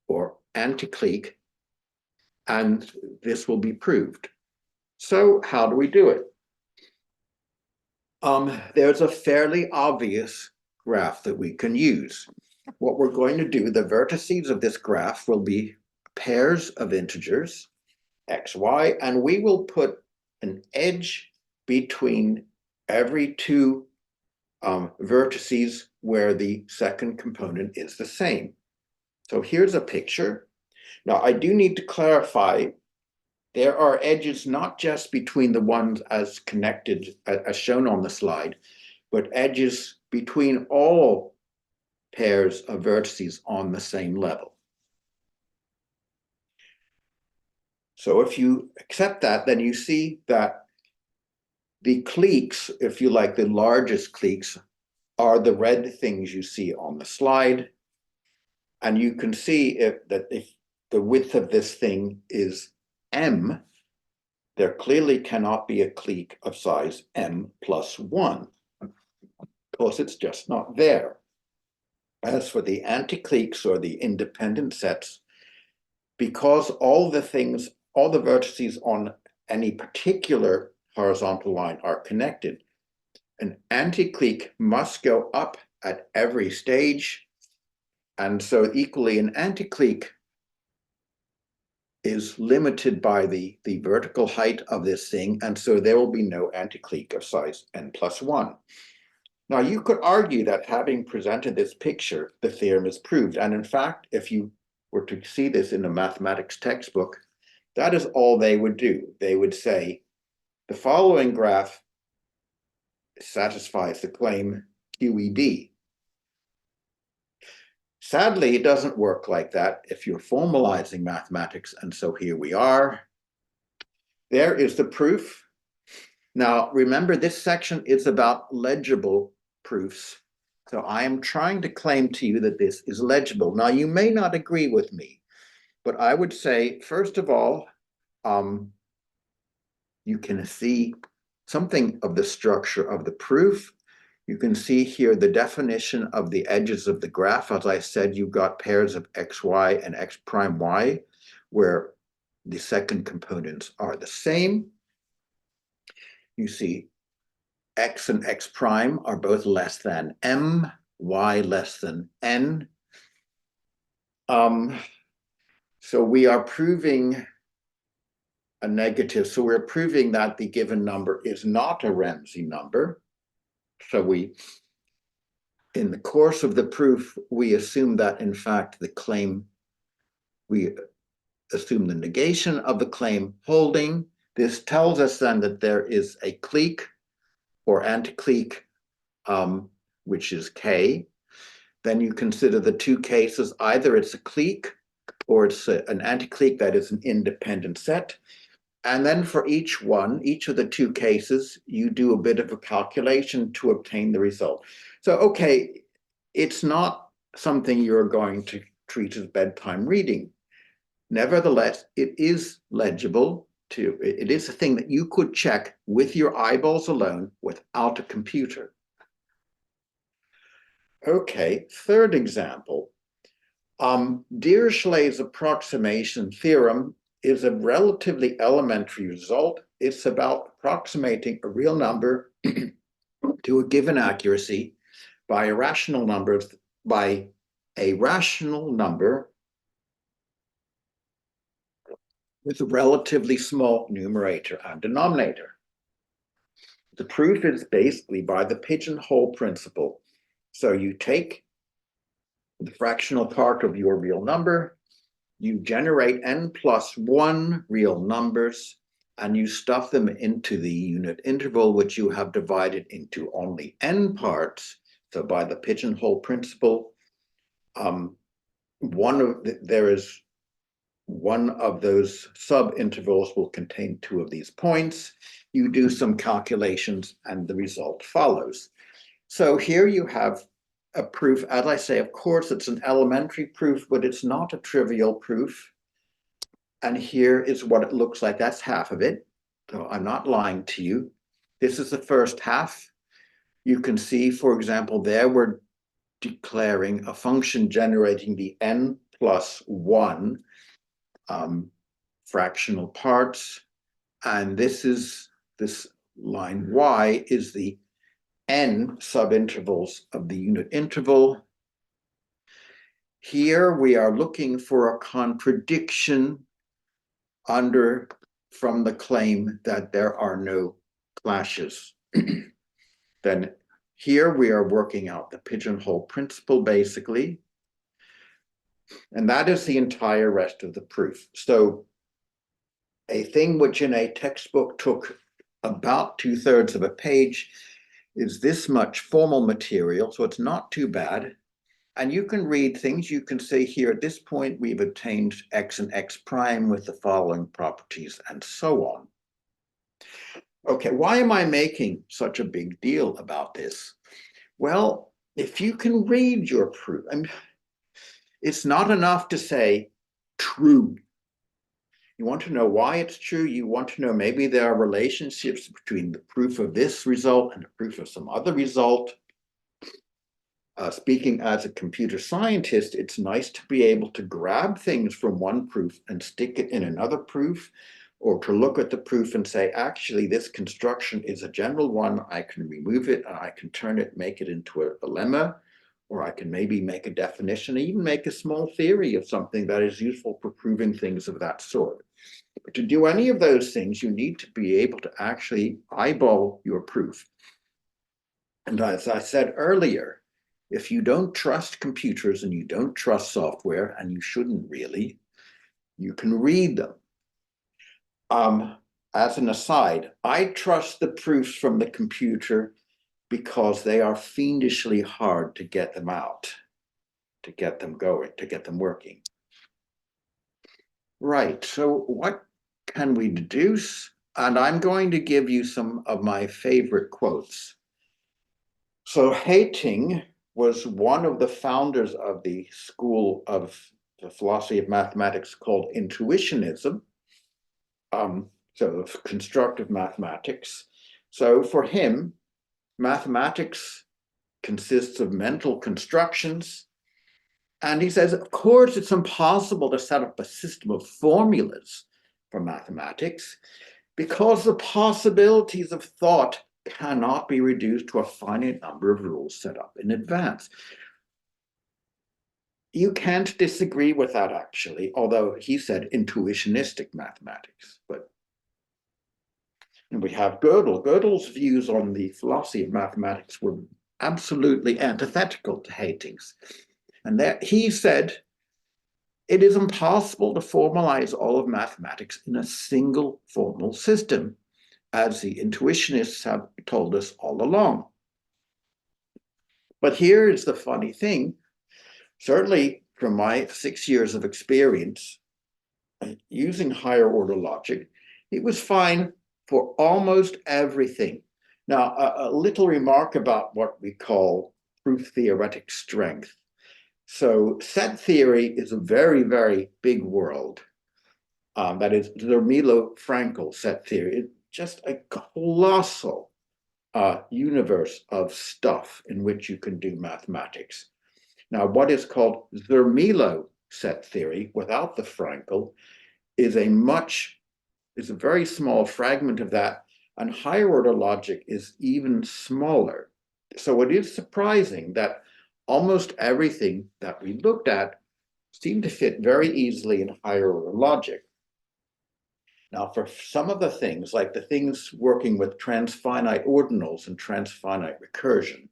or anti-clique, and this will be proved. So how do we do it? There's a fairly obvious graph that we can use. What we're going to do, the vertices of this graph will be pairs of integers, x, y, and we will put an edge between every two vertices where the second component is the same. So here's a picture. Now I do need to clarify, there are edges not just between the ones as connected, as shown on the slide, but edges between all pairs of vertices on the same level. So if you accept that, then you see that the cliques, if you like, the largest cliques, are the red things you see on the slide. And you can see if the width of this thing is m, there clearly cannot be a clique of size m plus 1, because it's just not there. As for the anti-cliques or the independent sets, because all the vertices on any particular horizontal line are connected, an anti-clique must go up at every stage. And so equally, an anti-clique is limited by the vertical height of this thing, and so there will be no anti-clique of size n plus 1. Now, you could argue that having presented this picture, the theorem is proved. And in fact, if you were to see this in a mathematics textbook, that is all they would do. They would say, the following graph satisfies the claim QED. Sadly, it doesn't work like that if you're formalizing mathematics, and so here we are. There is the proof. Now, remember, this section is about legible proofs, so I am trying to claim to you that this is legible. Now, you may not agree with me, but I would say, first of all, you can see something of the structure of the proof. You can see here the definition of the edges of the graph. As I said, you've got pairs of xy and x prime y, where the second components are the same. You see x and x prime are both less than m, y less than n. So we are proving a negative. So we're proving that the given number is not a Ramsey number. So in the course of the proof, we assume that, in fact, we assume the negation of the claim holding. This tells us then that there is a clique or anti-clique, which is K. Then you consider the two cases, either it's a clique or it's an anti-clique that is an independent set. And then for each of the two cases, you do a bit of a calculation to obtain the result. So, okay, it's not something you're going to treat as bedtime reading. Nevertheless, it is legible. It is a thing that you could check with your eyeballs alone without a computer. Okay, third example. Dirichlet's approximation theorem is a relatively elementary result. It's about approximating a real number to a given accuracy by a rational number with a relatively small numerator and denominator. The proof is basically by the pigeonhole principle. So you take the fractional part of your real number, you generate n+1 real numbers, and you stuff them into the unit interval, which you have divided into only n parts. So by the pigeonhole principle, one of those sub-intervals will contain two of these points. You do some calculations and the result follows. So here you have a proof. As I say, of course, it's an elementary proof, but it's not a trivial proof. And here is what it looks like. That's half of it. So I'm not lying to you. This is the first half. You can see, for example, there we're declaring a function generating the n+1 fractional parts. And this line y is the n subintervals of the unit interval. Here we are looking for a contradiction from the claim that there are no clashes. Then here we are working out the pigeonhole principle, basically. And that is the entire rest of the proof. So a thing which in a textbook took about 2/3 of a page is this much formal material, so it's not too bad. And you can read things. You can say here, at this point, we've obtained x and x prime with the following properties, and so on. Okay, why am I making such a big deal about this? Well, if you can read your proof, it's not enough to say true. You want to know why it's true. You want to know maybe there are relationships between the proof of this result and the proof of some other result. Speaking as a computer scientist, it's nice to be able to grab things from one proof and stick it in another proof, or to look at the proof and say, actually, this construction is a general one. I can remove it and I can turn it, make it into a lemma, or I can maybe make a definition, even make a small theory of something that is useful for proving things of that sort. But to do any of those things, you need to be able to actually eyeball your proof. And as I said earlier, if you don't trust computers and you don't trust software, and you shouldn't really, you can read them. As an aside, I trust the proofs from the computer because they are fiendishly hard to get them out, to get them going, to get them working. Right, so what can we deduce? And I'm going to give you some of my favorite quotes. So Hating was one of the founders of the school of the philosophy of mathematics called intuitionism, so constructive mathematics. So for him, mathematics consists of mental constructions. And he says, of course, it's impossible to set up a system of formulas for mathematics because the possibilities of thought cannot be reduced to a finite number of rules set up in advance. You can't disagree with that, actually, although he said intuitionistic mathematics. And we have Gödel. Gödel's views on the philosophy of mathematics were absolutely antithetical to Hating's. And that he said, it is impossible to formalize all of mathematics in a single formal system, as the intuitionists have told us all along. But here is the funny thing. Certainly from my 6 years of experience using higher order logic, it was fine for almost everything. Now, a little remark about what we call proof theoretic strength. So set theory is a very, very big world. That is Zermelo-Fraenkel set theory. It's just a colossal universe of stuff in which you can do mathematics. Now, what is called Zermelo set theory without the Frankel is a very small fragment of that, and higher order logic is even smaller. So it is surprising that almost everything that we looked at seemed to fit very easily in higher order logic. Now, for some of the things, like the things working with transfinite ordinals and transfinite recursion,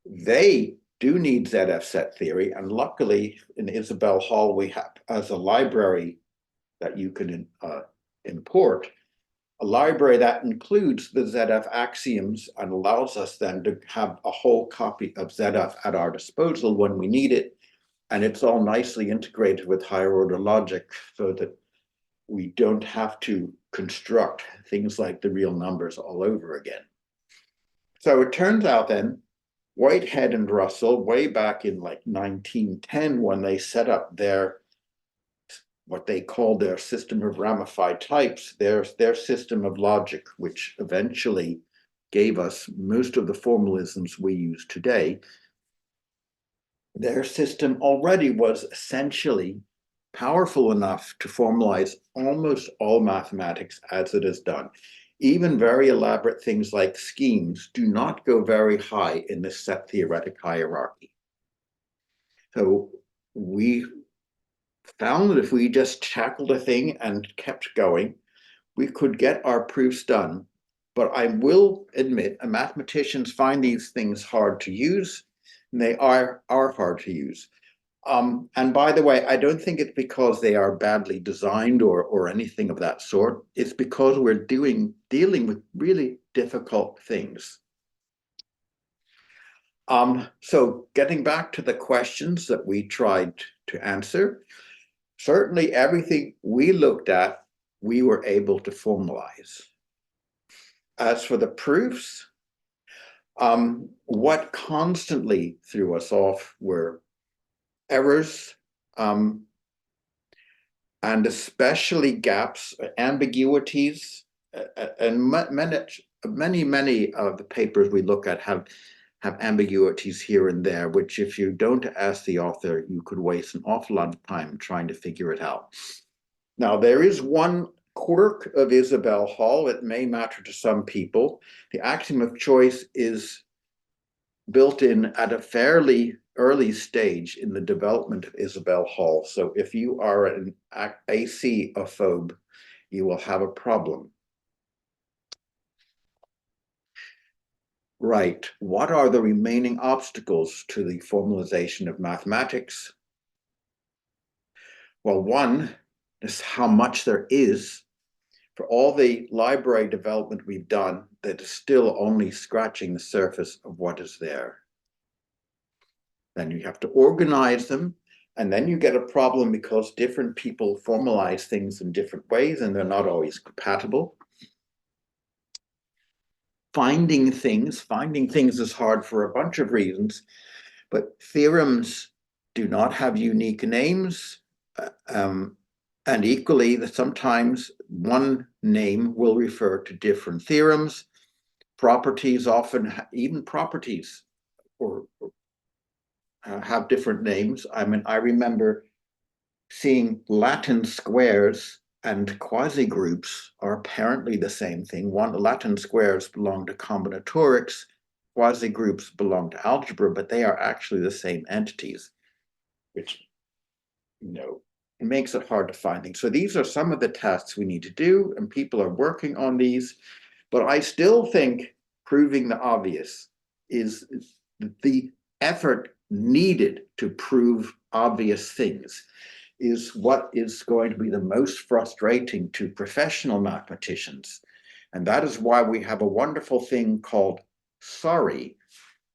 they do need ZF set theory. And luckily, in Isabelle Hall, we have, as a library that you can import, a library that includes the ZF axioms and allows us then to have a whole copy of ZF at our disposal when we need it. And it's all nicely integrated with higher order logic so that we don't have to construct things like the real numbers all over again. So it turns out then, Whitehead and Russell, way back in like 1910, when they set up what they called their system of ramified types, their system of logic, which eventually gave us most of the formalisms we use today, their system already was essentially powerful enough to formalize almost all mathematics as it is done. Even very elaborate things like schemes do not go very high in this set theoretic hierarchy. So we found that if we just tackled a thing and kept going, we could get our proofs done. But I will admit, mathematicians find these things hard to use, and they are hard to use. And by the way, I don't think it's because they are badly designed or anything of that sort. It's because we're dealing with really difficult things. So getting back to the questions that we tried to answer, certainly everything we looked at, we were able to formalize. As for the proofs, what constantly threw us off were errors, and especially gaps, ambiguities, and many of the papers we look at have ambiguities here and there, which if you don't ask the author, you could waste an awful lot of time trying to figure it out. Now, there is one quirk of Isabelle Hall. It may matter to some people. The axiom of choice is built in at a fairly early stage in the development of Isabelle Hall. So if you are an AC-ophobe, you will have a problem. Right, what are the remaining obstacles to the formalization of mathematics? Well, one is how much there is. For all the library development we've done, that is still only scratching the surface of what is there. Then you have to organize them, and then you get a problem because different people formalize things in different ways and they're not always compatible. Finding things is hard for a bunch of reasons, but theorems do not have unique names, and equally that sometimes one name will refer to different theorems. Properties often, even properties have different names. I mean, I remember seeing Latin squares and quasi-groups are apparently the same thing. Latin squares belong to combinatorics, quasi-groups belong to algebra, but they are actually the same entities, which, it makes it hard to find things. So these are some of the tasks we need to do, and people are working on these. But I still think proving the obvious is the effort needed to prove obvious things is what is going to be the most frustrating to professional mathematicians. And that is why we have a wonderful thing called sorry,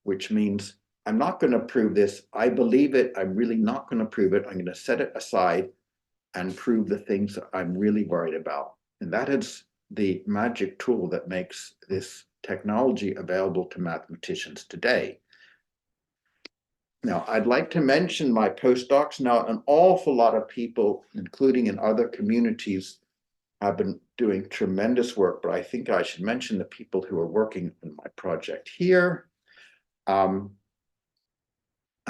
which means I'm not going to prove this. I believe it. I'm really not going to prove it. I'm going to set it aside and prove the things that I'm really worried about. And that is the magic tool that makes this technology available to mathematicians today. Now, I'd like to mention my postdocs. Now, an awful lot of people, including in other communities, have been doing tremendous work, but I think I should mention the people who are working on my project here. And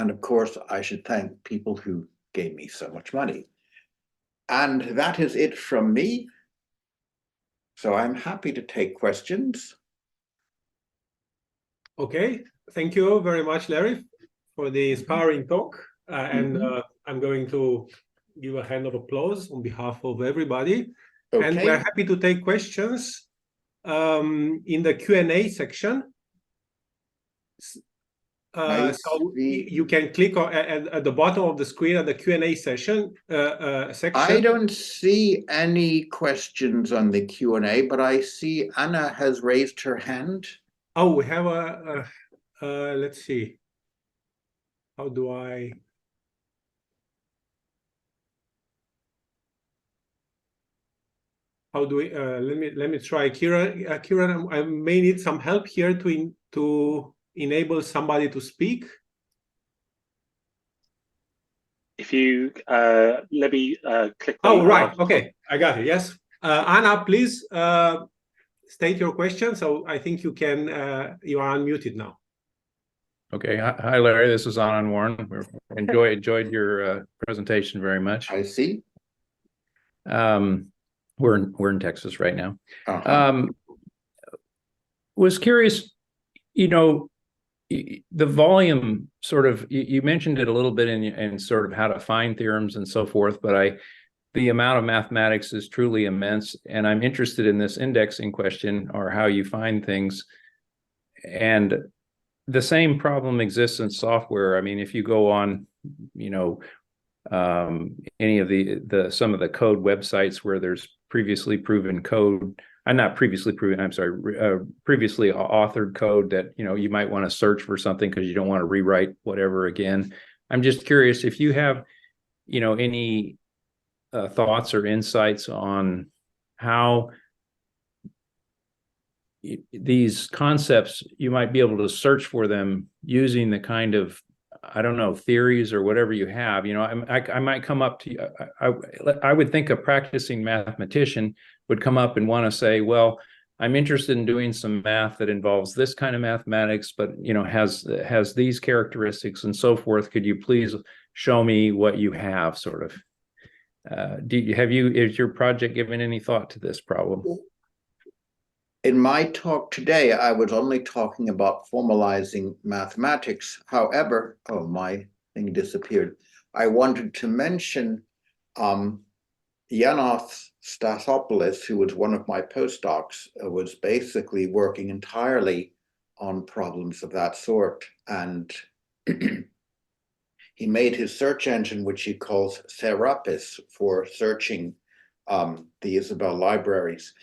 of course, I should thank people who gave me so much money. And that is it from me. So I'm happy to take questions. Okay, thank you very much, Larry, for the inspiring talk. And I'm going to give a hand of applause on behalf of everybody. Okay. And we're happy to take questions in the Q&A section. So you can click on, at the bottom of the screen at the Q&A section. I don't see any questions on the Q&A, but I see Anna has raised her hand. Oh, we have let's see. How do I? How do we? Let me try. Kira, I may need some help here to enable somebody to speak. If you let me click. Oh, right. Okay, I got it. Yes, Anna, please state your question. So I think you can. You are unmuted now. Okay. Hi, Larry. This is Anand Warren. Enjoyed your presentation very much. I see. We're in Texas right now. Was curious, the volume sort of, you mentioned it a little bit in sort of how to find theorems and so forth, but the amount of mathematics is truly immense, and I'm interested in this indexing question, or how you find things. And the same problem exists in software. I mean, if you go on, any of some of the code websites where there's previously proven code, not previously proven, I'm sorry, previously authored code that, you might want to search for something because you don't want to rewrite whatever again. I'm just curious if you have, any thoughts or insights on how these concepts, you might be able to search for them using the kind of, I don't know, theories or whatever you have. I might come up to, I would think a practicing mathematician would come up and want to say, well, I'm interested in doing some math that involves this kind of mathematics, but has these characteristics and so forth. Could you please show me what you have, sort of? Is your project given any thought to this problem? In my talk today, I was only talking about formalizing mathematics. However, oh, my thing disappeared. I wanted to mention Yanos Stathopoulos, who was one of my postdocs, was basically working entirely on problems of that sort. And he made his search engine, which he calls Serapis, for searching the Isabelle libraries.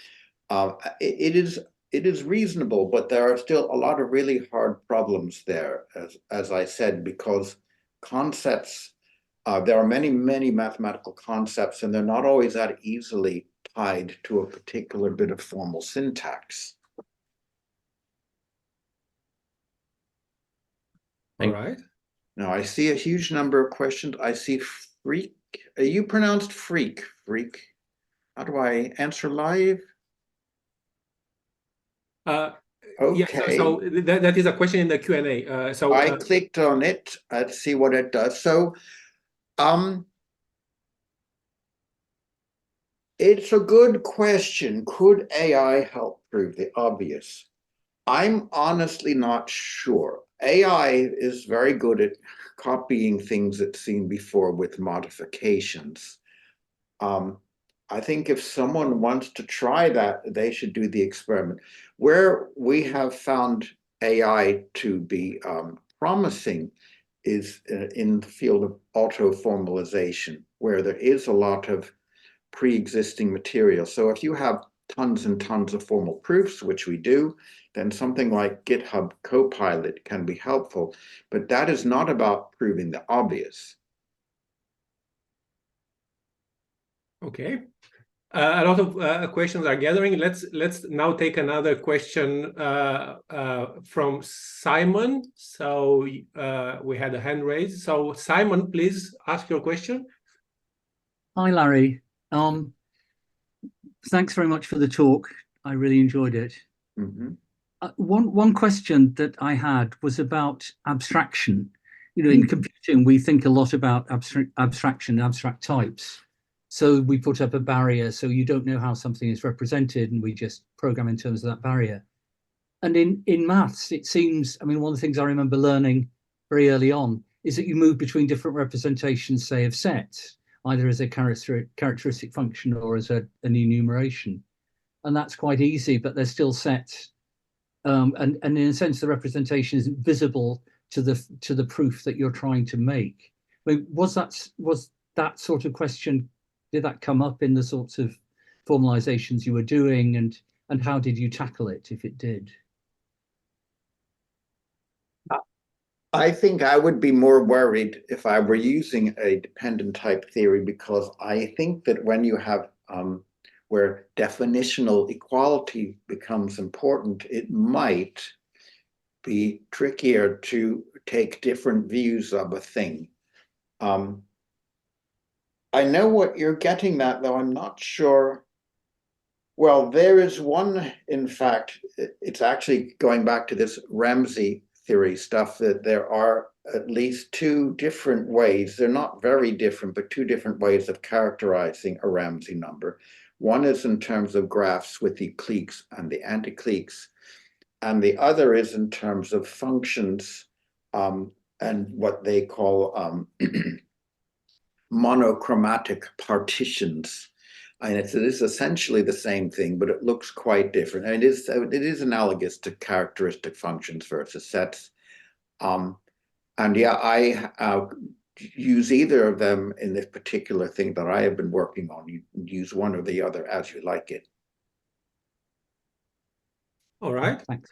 It is reasonable, but there are still a lot of really hard problems there, as I said, because concepts, there are many mathematical concepts, and they're not always that easily tied to a particular bit of formal syntax. All right. Now I see a huge number of questions. I see freak. You pronounced freak. Freak. How do I answer live? Okay. Yeah, so that is a question in the Q&A. So I clicked on it to see what it does. So it's a good question. Could AI help prove the obvious? I'm honestly not sure. AI is very good at copying things it's seen before with modifications. I think if someone wants to try that, they should do the experiment. Where we have found AI to be promising is in the field of auto-formalization, where there is a lot of pre-existing material. So if you have tons and tons of formal proofs, which we do, then something like GitHub Copilot can be helpful. But that is not about proving the obvious. Okay. A lot of questions are gathering. Let's now take another question from Simon. So we had a hand raised. So Simon, please ask your question. Hi, Larry. Thanks very much for the talk. I really enjoyed it. Mm-hmm. One question that I had was about abstraction. in computing, we think a lot about abstraction, abstract types. So we put up a barrier so you don't know how something is represented, and we just program in terms of that barrier. And in maths, it seems, I mean, one of the things I remember learning very early on is that you move between different representations, say, of sets, either as a characteristic function or as an enumeration. And that's quite easy, but they're still sets. And in a sense, the representation isn't visible to the proof that you're trying to make. I mean, was that sort of question, did that come up in the sorts of formalizations you were doing, and how did you tackle it if it did? I think I would be more worried if I were using a dependent type theory, because I think that when you have where definitional equality becomes important, it might be trickier to take different views of a thing. I know what you're getting at, though I'm not sure. Well, there is one, in fact, it's actually going back to this Ramsey theory stuff, that there are at least two different ways. They're not very different, but two different ways of characterizing a Ramsey number. One is in terms of graphs with the cliques and the anticliques, and the other is in terms of functions and what they call monochromatic partitions. And it is essentially the same thing, but it looks quite different. And it is analogous to characteristic functions versus sets. And yeah, I use either of them in this particular thing that I have been working on. You use one or the other as you like it. All right. Thanks.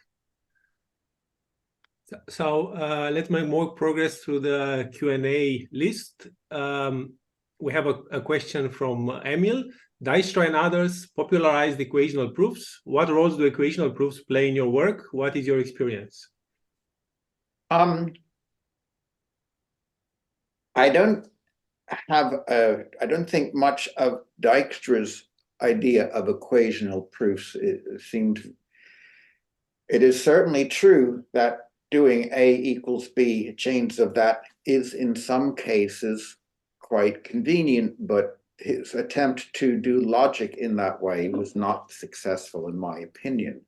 So let's make more progress through the Q&A list. We have a question from Emil. Dijkstra and others popularized equational proofs. What roles do equational proofs play in your work? What is your experience? I don't think much of Dijkstra's idea of equational proofs. It is certainly true that doing A equals B, chains of that, is in some cases quite convenient, but his attempt to do logic in that way was not successful, in my opinion.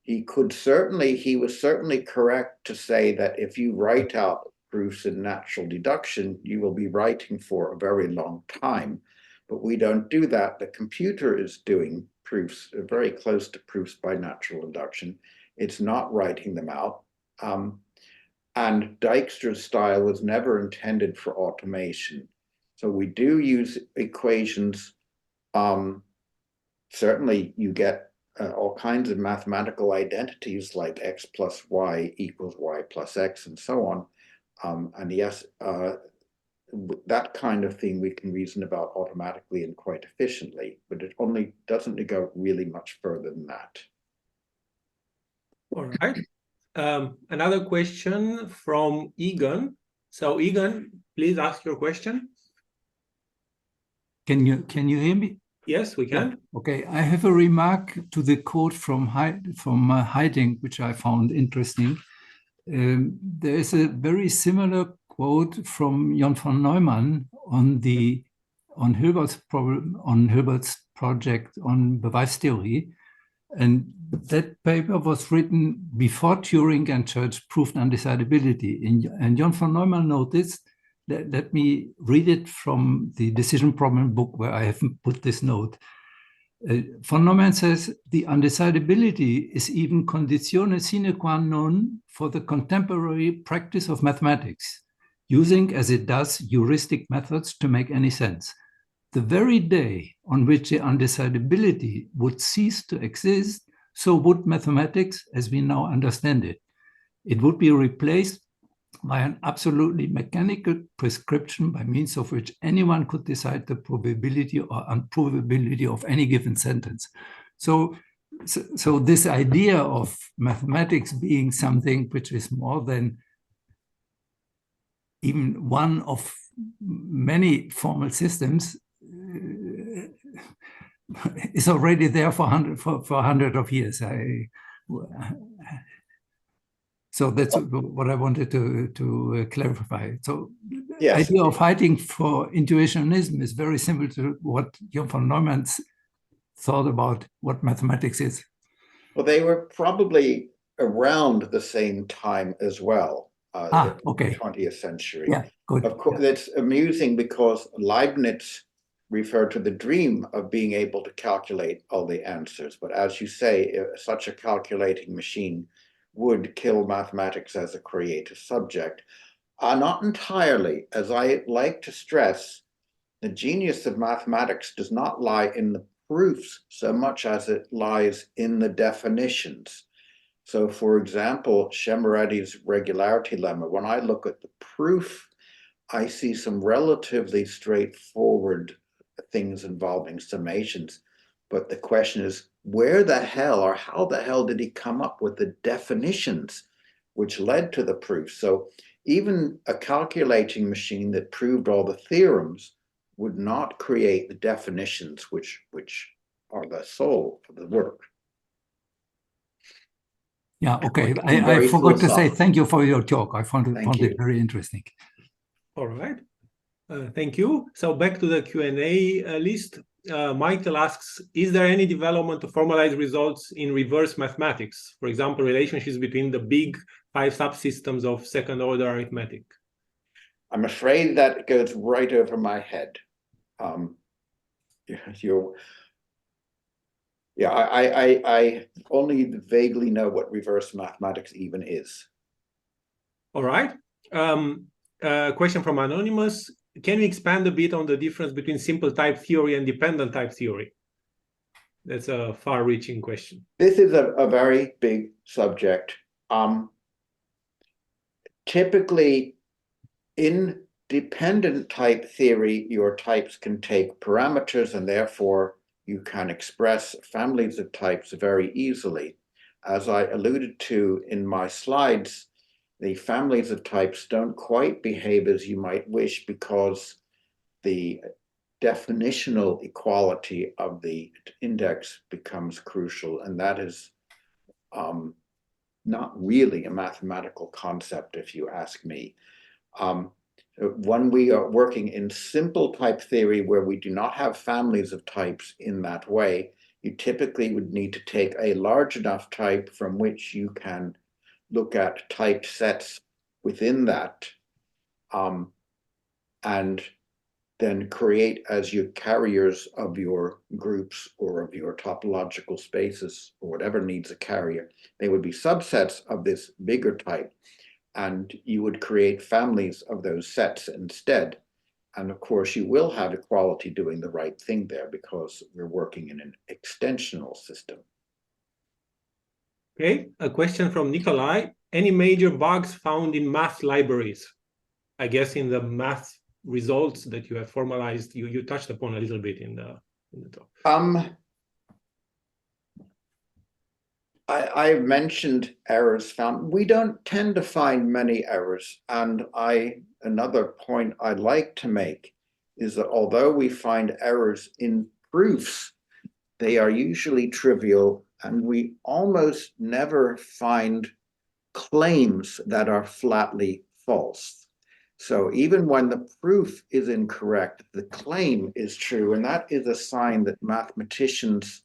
He was certainly correct to say that if you write out proofs in natural deduction, you will be writing for a very long time. But we don't do that. The computer is doing proofs very close to proofs by natural induction. It's not writing them out. And Dijkstra's style was never intended for automation. So we do use equations. Certainly you get all kinds of mathematical identities like x plus y equals y plus x and so on. And yes, that kind of thing we can reason about automatically and quite efficiently, but it only doesn't go really much further than that. All right. Another question from Egan. So Egan, please ask your question. Can you hear me? Yes, we can. Yeah. Okay, I have a remark to the quote from Heiding, which I found interesting. There is a very similar quote from Jon von Neumann on Hilbert's project on Beweistheorie. And that paper was written before Turing and Church proved undecidability. And Jon von Neumann noticed, let me read it from the decision problem book where I have put this note. Von Neumann says, the undecidability is even conditione sine qua non for the contemporary practice of mathematics, using as it does heuristic methods to make any sense. The very day on which the undecidability would cease to exist, so would mathematics as we now understand it. It would be replaced by an absolutely mechanical prescription by means of which anyone could decide the probability or unprobability of any given sentence. So this idea of mathematics being something which is more than even one of many formal systems is already there for hundreds of years. So that's what I wanted to clarify. So Yes. the idea of fighting for intuitionism is very similar to what John von Neumann thought about what mathematics is. Well, they were probably around the same time as well. Okay. The 20th century. Yeah, good. Of course, it's amusing because Leibniz referred to the dream of being able to calculate all the answers. But as you say, such a calculating machine would kill mathematics as a creative subject. Not entirely. As I like to stress, the genius of mathematics does not lie in the proofs so much as it lies in the definitions. So, for example, Shemeretti's regularity lemma, when I look at the proof, I see some relatively straightforward things involving summations. But the question is, where the hell or how the hell did he come up with the definitions which led to the proof? So even a calculating machine that proved all the theorems would not create the definitions which are the soul of the work. Yeah, okay. I forgot to say thank you for your talk. I found it very interesting. All right. Thank you. So back to the Q&A list. Michael asks, is there any development to formalize results in reverse mathematics? For example, relationships between the big 5 subsystems of second-order arithmetic? I'm afraid that goes right over my head. I only vaguely know what reverse mathematics even is. All right. Question from Anonymous. Can you expand a bit on the difference between simple type theory and dependent type theory? That's a far-reaching question. This is a very big subject. Typically, in dependent type theory, your types can take parameters and therefore you can express families of types very easily. As I alluded to in my slides, the families of types don't quite behave as you might wish because the definitional equality of the index becomes crucial, and that is not really a mathematical concept, if you ask me. When we are working in simple type theory where we do not have families of types in that way, you typically would need to take a large enough type from which you can look at typed sets within that, and then create as your carriers of your groups or of your topological spaces or whatever needs a carrier. They would be subsets of this bigger type, and you would create families of those sets instead. And of course, you will have equality doing the right thing there because we're working in an extensional system. Okay, a question from Nikolai. Any major bugs found in math libraries? I guess in the math results that you have formalized, you touched upon a little bit in the talk. I mentioned errors found. We don't tend to find many errors. And another point I'd like to make is that although we find errors in proofs, they are usually trivial, and we almost never find claims that are flatly false. So even when the proof is incorrect, the claim is true, and that is a sign that mathematicians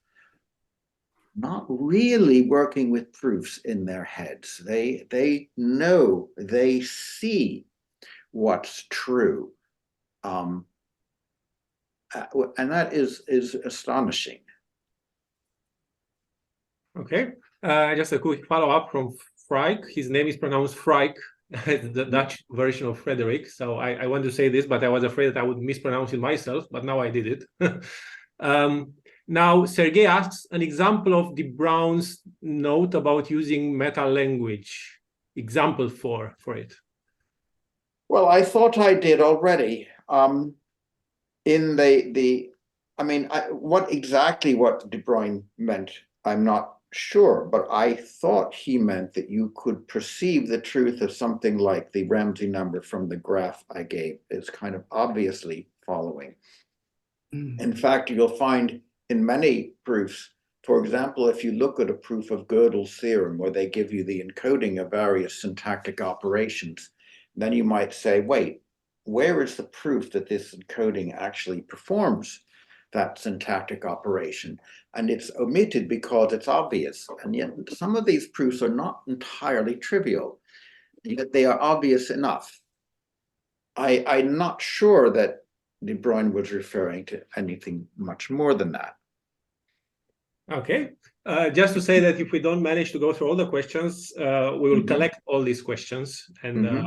not really working with proofs in their heads. They know, they see what's true. And that is astonishing. Okay, just a quick follow-up from Freyk. His name is pronounced Freyk, the Dutch version of Frederick. So I want to say this, but I was afraid that I would mispronounce it myself, but now I did it. Now, Sergey asks an example of de Bruyn's note about using meta-language. Example for it. Well, I thought I did already. In what de Bruyn meant, I'm not sure, but I thought he meant that you could perceive the truth of something like the Ramsey number from the graph I gave is kind of obviously following. In fact, you'll find in many proofs For example, if you look at a proof of Gödel's theorem where they give you the encoding of various syntactic operations, then you might say, wait, where is the proof that this encoding actually performs that syntactic operation? And it's omitted because it's obvious. And yet some of these proofs are not entirely trivial, yet they are obvious enough. I'm not sure that De Bruyn was referring to anything much more than that. Okay. Just to say that if we don't manage to go through all the questions, we will collect all these questions, and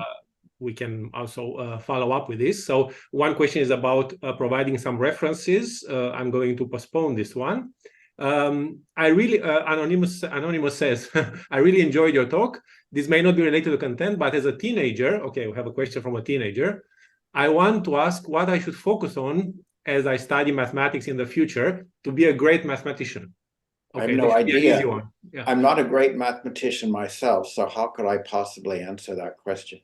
we can also follow up with this. So one question is about providing some references. I'm going to postpone this one. I really, Anonymous says, I really enjoyed your talk. This may not be related to content, but as a teenager, okay, we have a question from a teenager. I want to ask what I should focus on as I study mathematics in the future to be a great mathematician. Okay, I have no idea. Yeah. I'm not a great mathematician myself, so how could I possibly answer that question?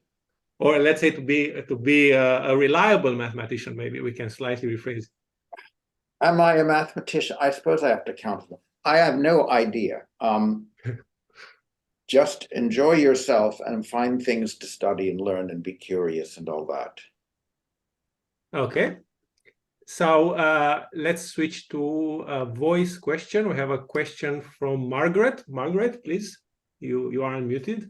Or let's say to be a reliable mathematician, maybe we can slightly rephrase. Am I a mathematician? I suppose I have to count them. I have no idea. Just enjoy yourself and find things to study and learn and be curious and all that. Okay. So let's switch to a voice question. We have a question from Margaret. Margaret, please. You are unmuted.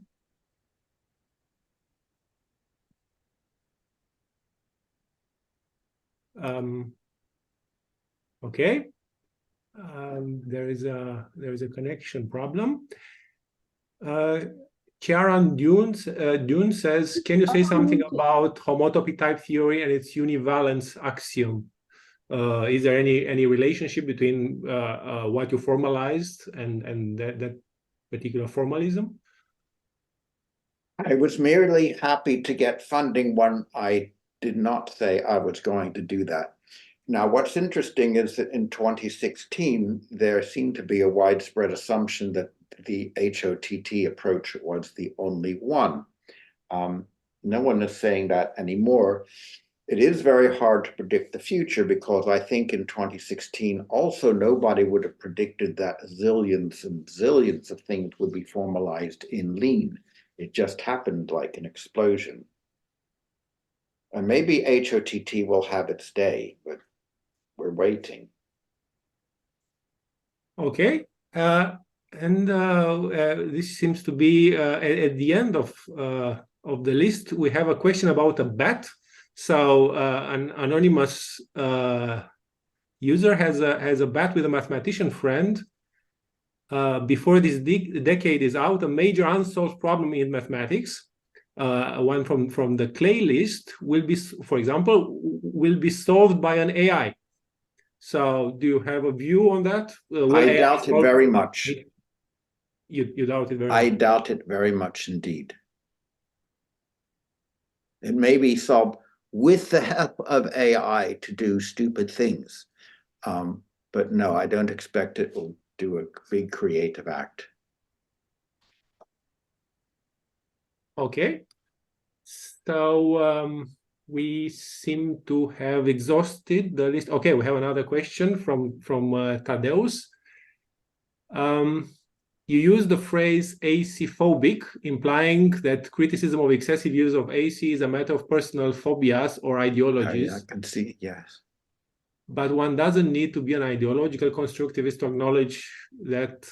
Okay. There is a connection problem. Kieran Dune says, can you say something about homotopy type theory and its univalence axiom? Is there any relationship between what you formalized and that particular formalism? I was merely happy to get funding when I did not say I was going to do that. Now, what's interesting is that in 2016, there seemed to be a widespread assumption that the HOTT approach was the only one. No one is saying that anymore. It is very hard to predict the future because I think in 2016 also nobody would have predicted that zillions and zillions of things would be formalized in lean. It just happened like an explosion. And maybe HOTT will have its day, but we're waiting. Okay. And this seems to be at the end of the list. We have a question about a bet. So an anonymous user has a bet with a mathematician friend. Before this decade is out, a major unsolved problem in mathematics, one from the clay list, will be, for example, will be solved by an AI. So do you have a view on that? I doubt it very much. You doubt it very much? I doubt it very much indeed. It may be solved with the help of AI to do stupid things. But no, I don't expect it will do a big creative act. Okay. So we seem to have exhausted the list. Okay, we have another question from Tadeusz. You use the phrase AC phobic, implying that criticism of excessive use of AC is a matter of personal phobias or ideologies. I can see, yes. But one doesn't need to be an ideological constructivist to acknowledge that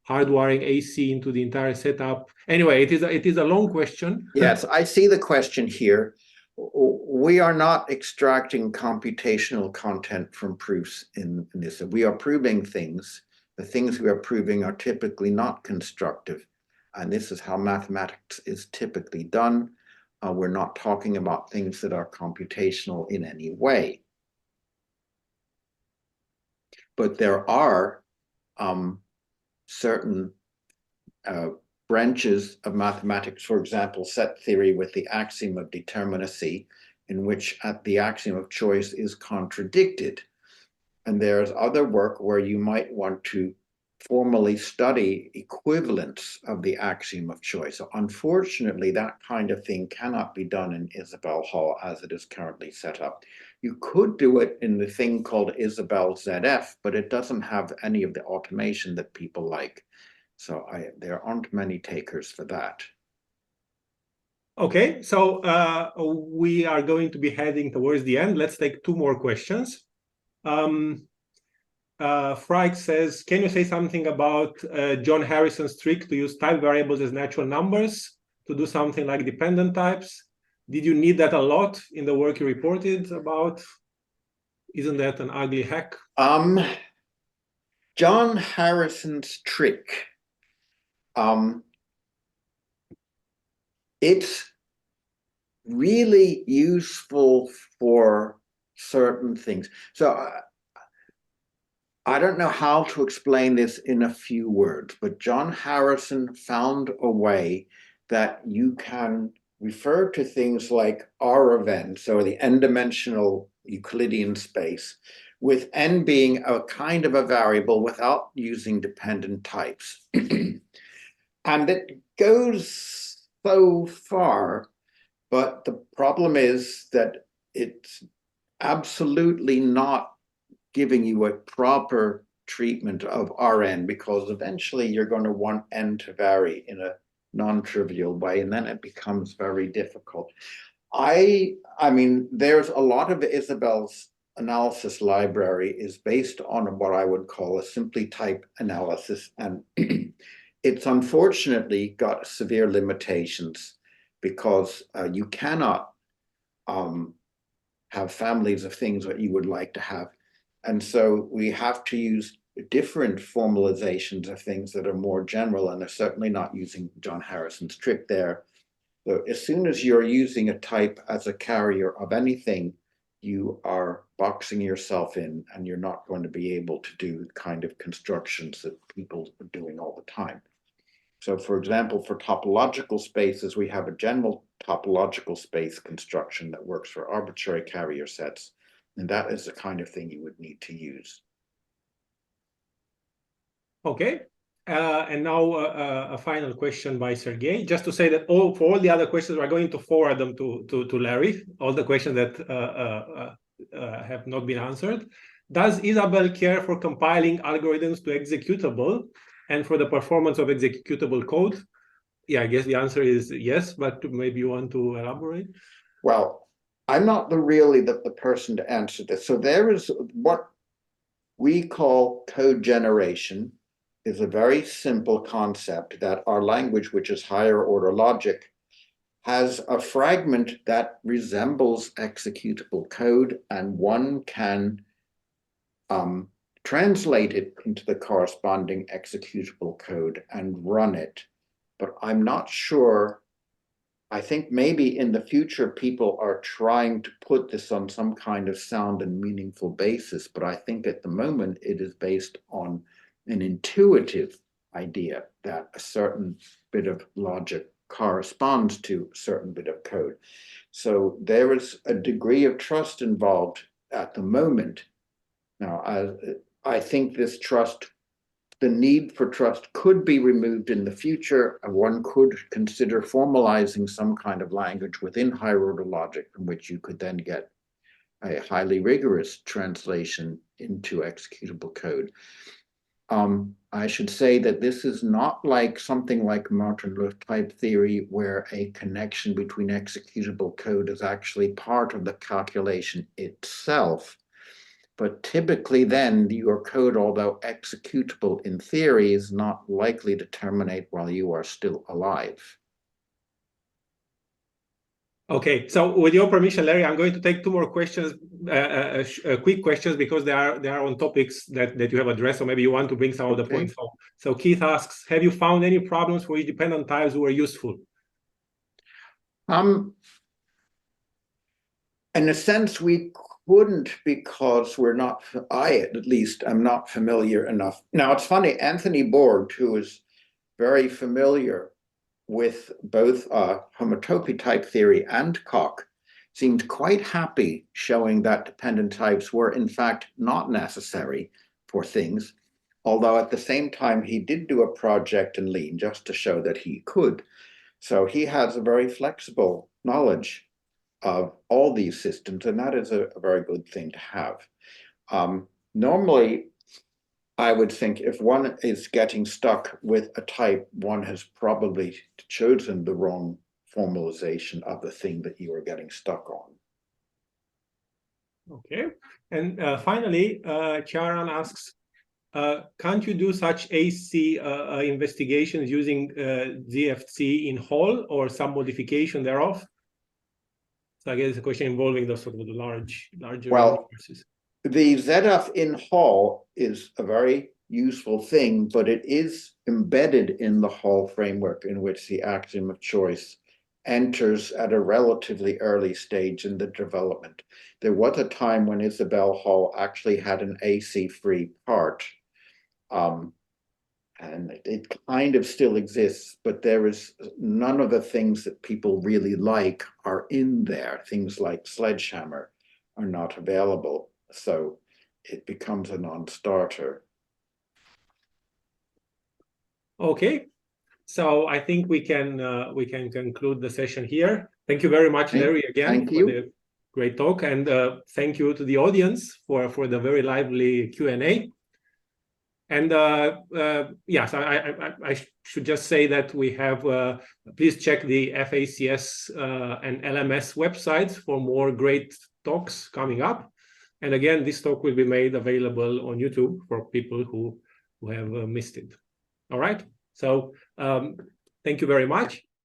hardwiring AC into the entire setup. Anyway, it is a long question. Yes, I see the question here. We are not extracting computational content from proofs in this. We are proving things. The things we are proving are typically not constructive. And this is how mathematics is typically done. We're not talking about things that are computational in any way. But there are certain branches of mathematics, for example, set theory with the axiom of determinacy, in which the axiom of choice is contradicted. And there's other work where you might want to formally study equivalence of the axiom of choice. So unfortunately, that kind of thing cannot be done in Isabelle Hall as it is currently set up. You could do it in the thing called Isabelle ZF, but it doesn't have any of the automation that people like. So there aren't many takers for that. Okay, so we are going to be heading towards the end. Let's take two more questions. Frike says, can you say something about John Harrison's trick to use type variables as natural numbers to do something like dependent types? Did you need that a lot in the work you reported about? Isn't that an ugly hack? John Harrison's trick. It's really useful for certain things. So I don't know how to explain this in a few words, but John Harrison found a way that you can refer to things like R of n, so the n-dimensional Euclidean space, with n being a kind of a variable without using dependent types. And it goes so far, but the problem is that it's absolutely not giving you a proper treatment of Rn, because eventually you're going to want n to vary in a non-trivial way, and then it becomes very difficult. I mean, there's a lot of Isabelle's analysis library is based on what I would call a simply type analysis, and it's unfortunately got severe limitations because you cannot have families of things that you would like to have. And so we have to use different formalizations of things that are more general, and they're certainly not using John Harrison's trick there. So as soon as you're using a type as a carrier of anything, you are boxing yourself in, and you're not going to be able to do the kind of constructions that people are doing all the time. So for example, for topological spaces, we have a general topological space construction that works for arbitrary carrier sets. And that is the kind of thing you would need to use. Okay. And now a final question by Sergey, just to say that for all the other questions, we're going to forward them to Larry, all the questions that have not been answered. Does Isabelle care for compiling algorithms to executable and for the performance of executable code? Yeah, I guess the answer is yes, but maybe you want to elaborate? Well, I'm not really the person to answer this. So there is what we call code generation, is a very simple concept that our language, which is higher order logic, has a fragment that resembles executable code, and one can translate it into the corresponding executable code and run it. But I'm not sure. I think maybe in the future, people are trying to put this on some kind of sound and meaningful basis. But I think at the moment, it is based on an intuitive idea that a certain bit of logic corresponds to a certain bit of code. So there is a degree of trust involved at the moment. Now, I think this trust, the need for trust could be removed in the future. One could consider formalizing some kind of language within higher order logic from which you could then get a highly rigorous translation into executable code. I should say that this is not like something like Martin-Luth type theory, where a connection between executable code is actually part of the calculation itself. But typically then your code, although executable in theory, is not likely to terminate while you are still alive. Okay, so with your permission, Larry, I'm going to take two more questions, quick questions, because they are on topics that you have addressed, so maybe you want to bring some of the points home. So Keith asks, have you found any problems for dependent types who are useful? In a sense, we wouldn't, because we're not, at least, I'm not familiar enough. Now, it's funny, Anthony Borg, who is very familiar with both homotopy type theory and Coq, seemed quite happy showing that dependent types were in fact not necessary for things, although at the same time he did do a project in Lean just to show that he could. So he has a very flexible knowledge of all these systems, and that is a very good thing to have. Normally, I would think if one is getting stuck with a type, one has probably chosen the wrong formalization of the thing that you are getting stuck on. Okay. And finally, Charan asks, can't you do such AC investigations using ZFC in whole or some modification thereof? So I guess it's a question involving the sort of the larger universes. The ZF in Hall is a very useful thing, but it is embedded in the Hall framework, in which the axiom of choice enters at a relatively early stage in the development. There was a time when Isabel Hall actually had an AC-free part, and it kind of still exists, but there is none of the things that people really like are in there. Things like Sledgehammer are not available, so it becomes a non-starter. Okay, so I think we can conclude the session here. Thank you very much, Larry, again for the great talk, and thank you to the audience for the very lively Q&A. And yes, I should just say that we have, please check the FACS and LMS websites for more great talks coming up. And again, this talk will be made available on YouTube for people who have missed it. All right, so thank you very much.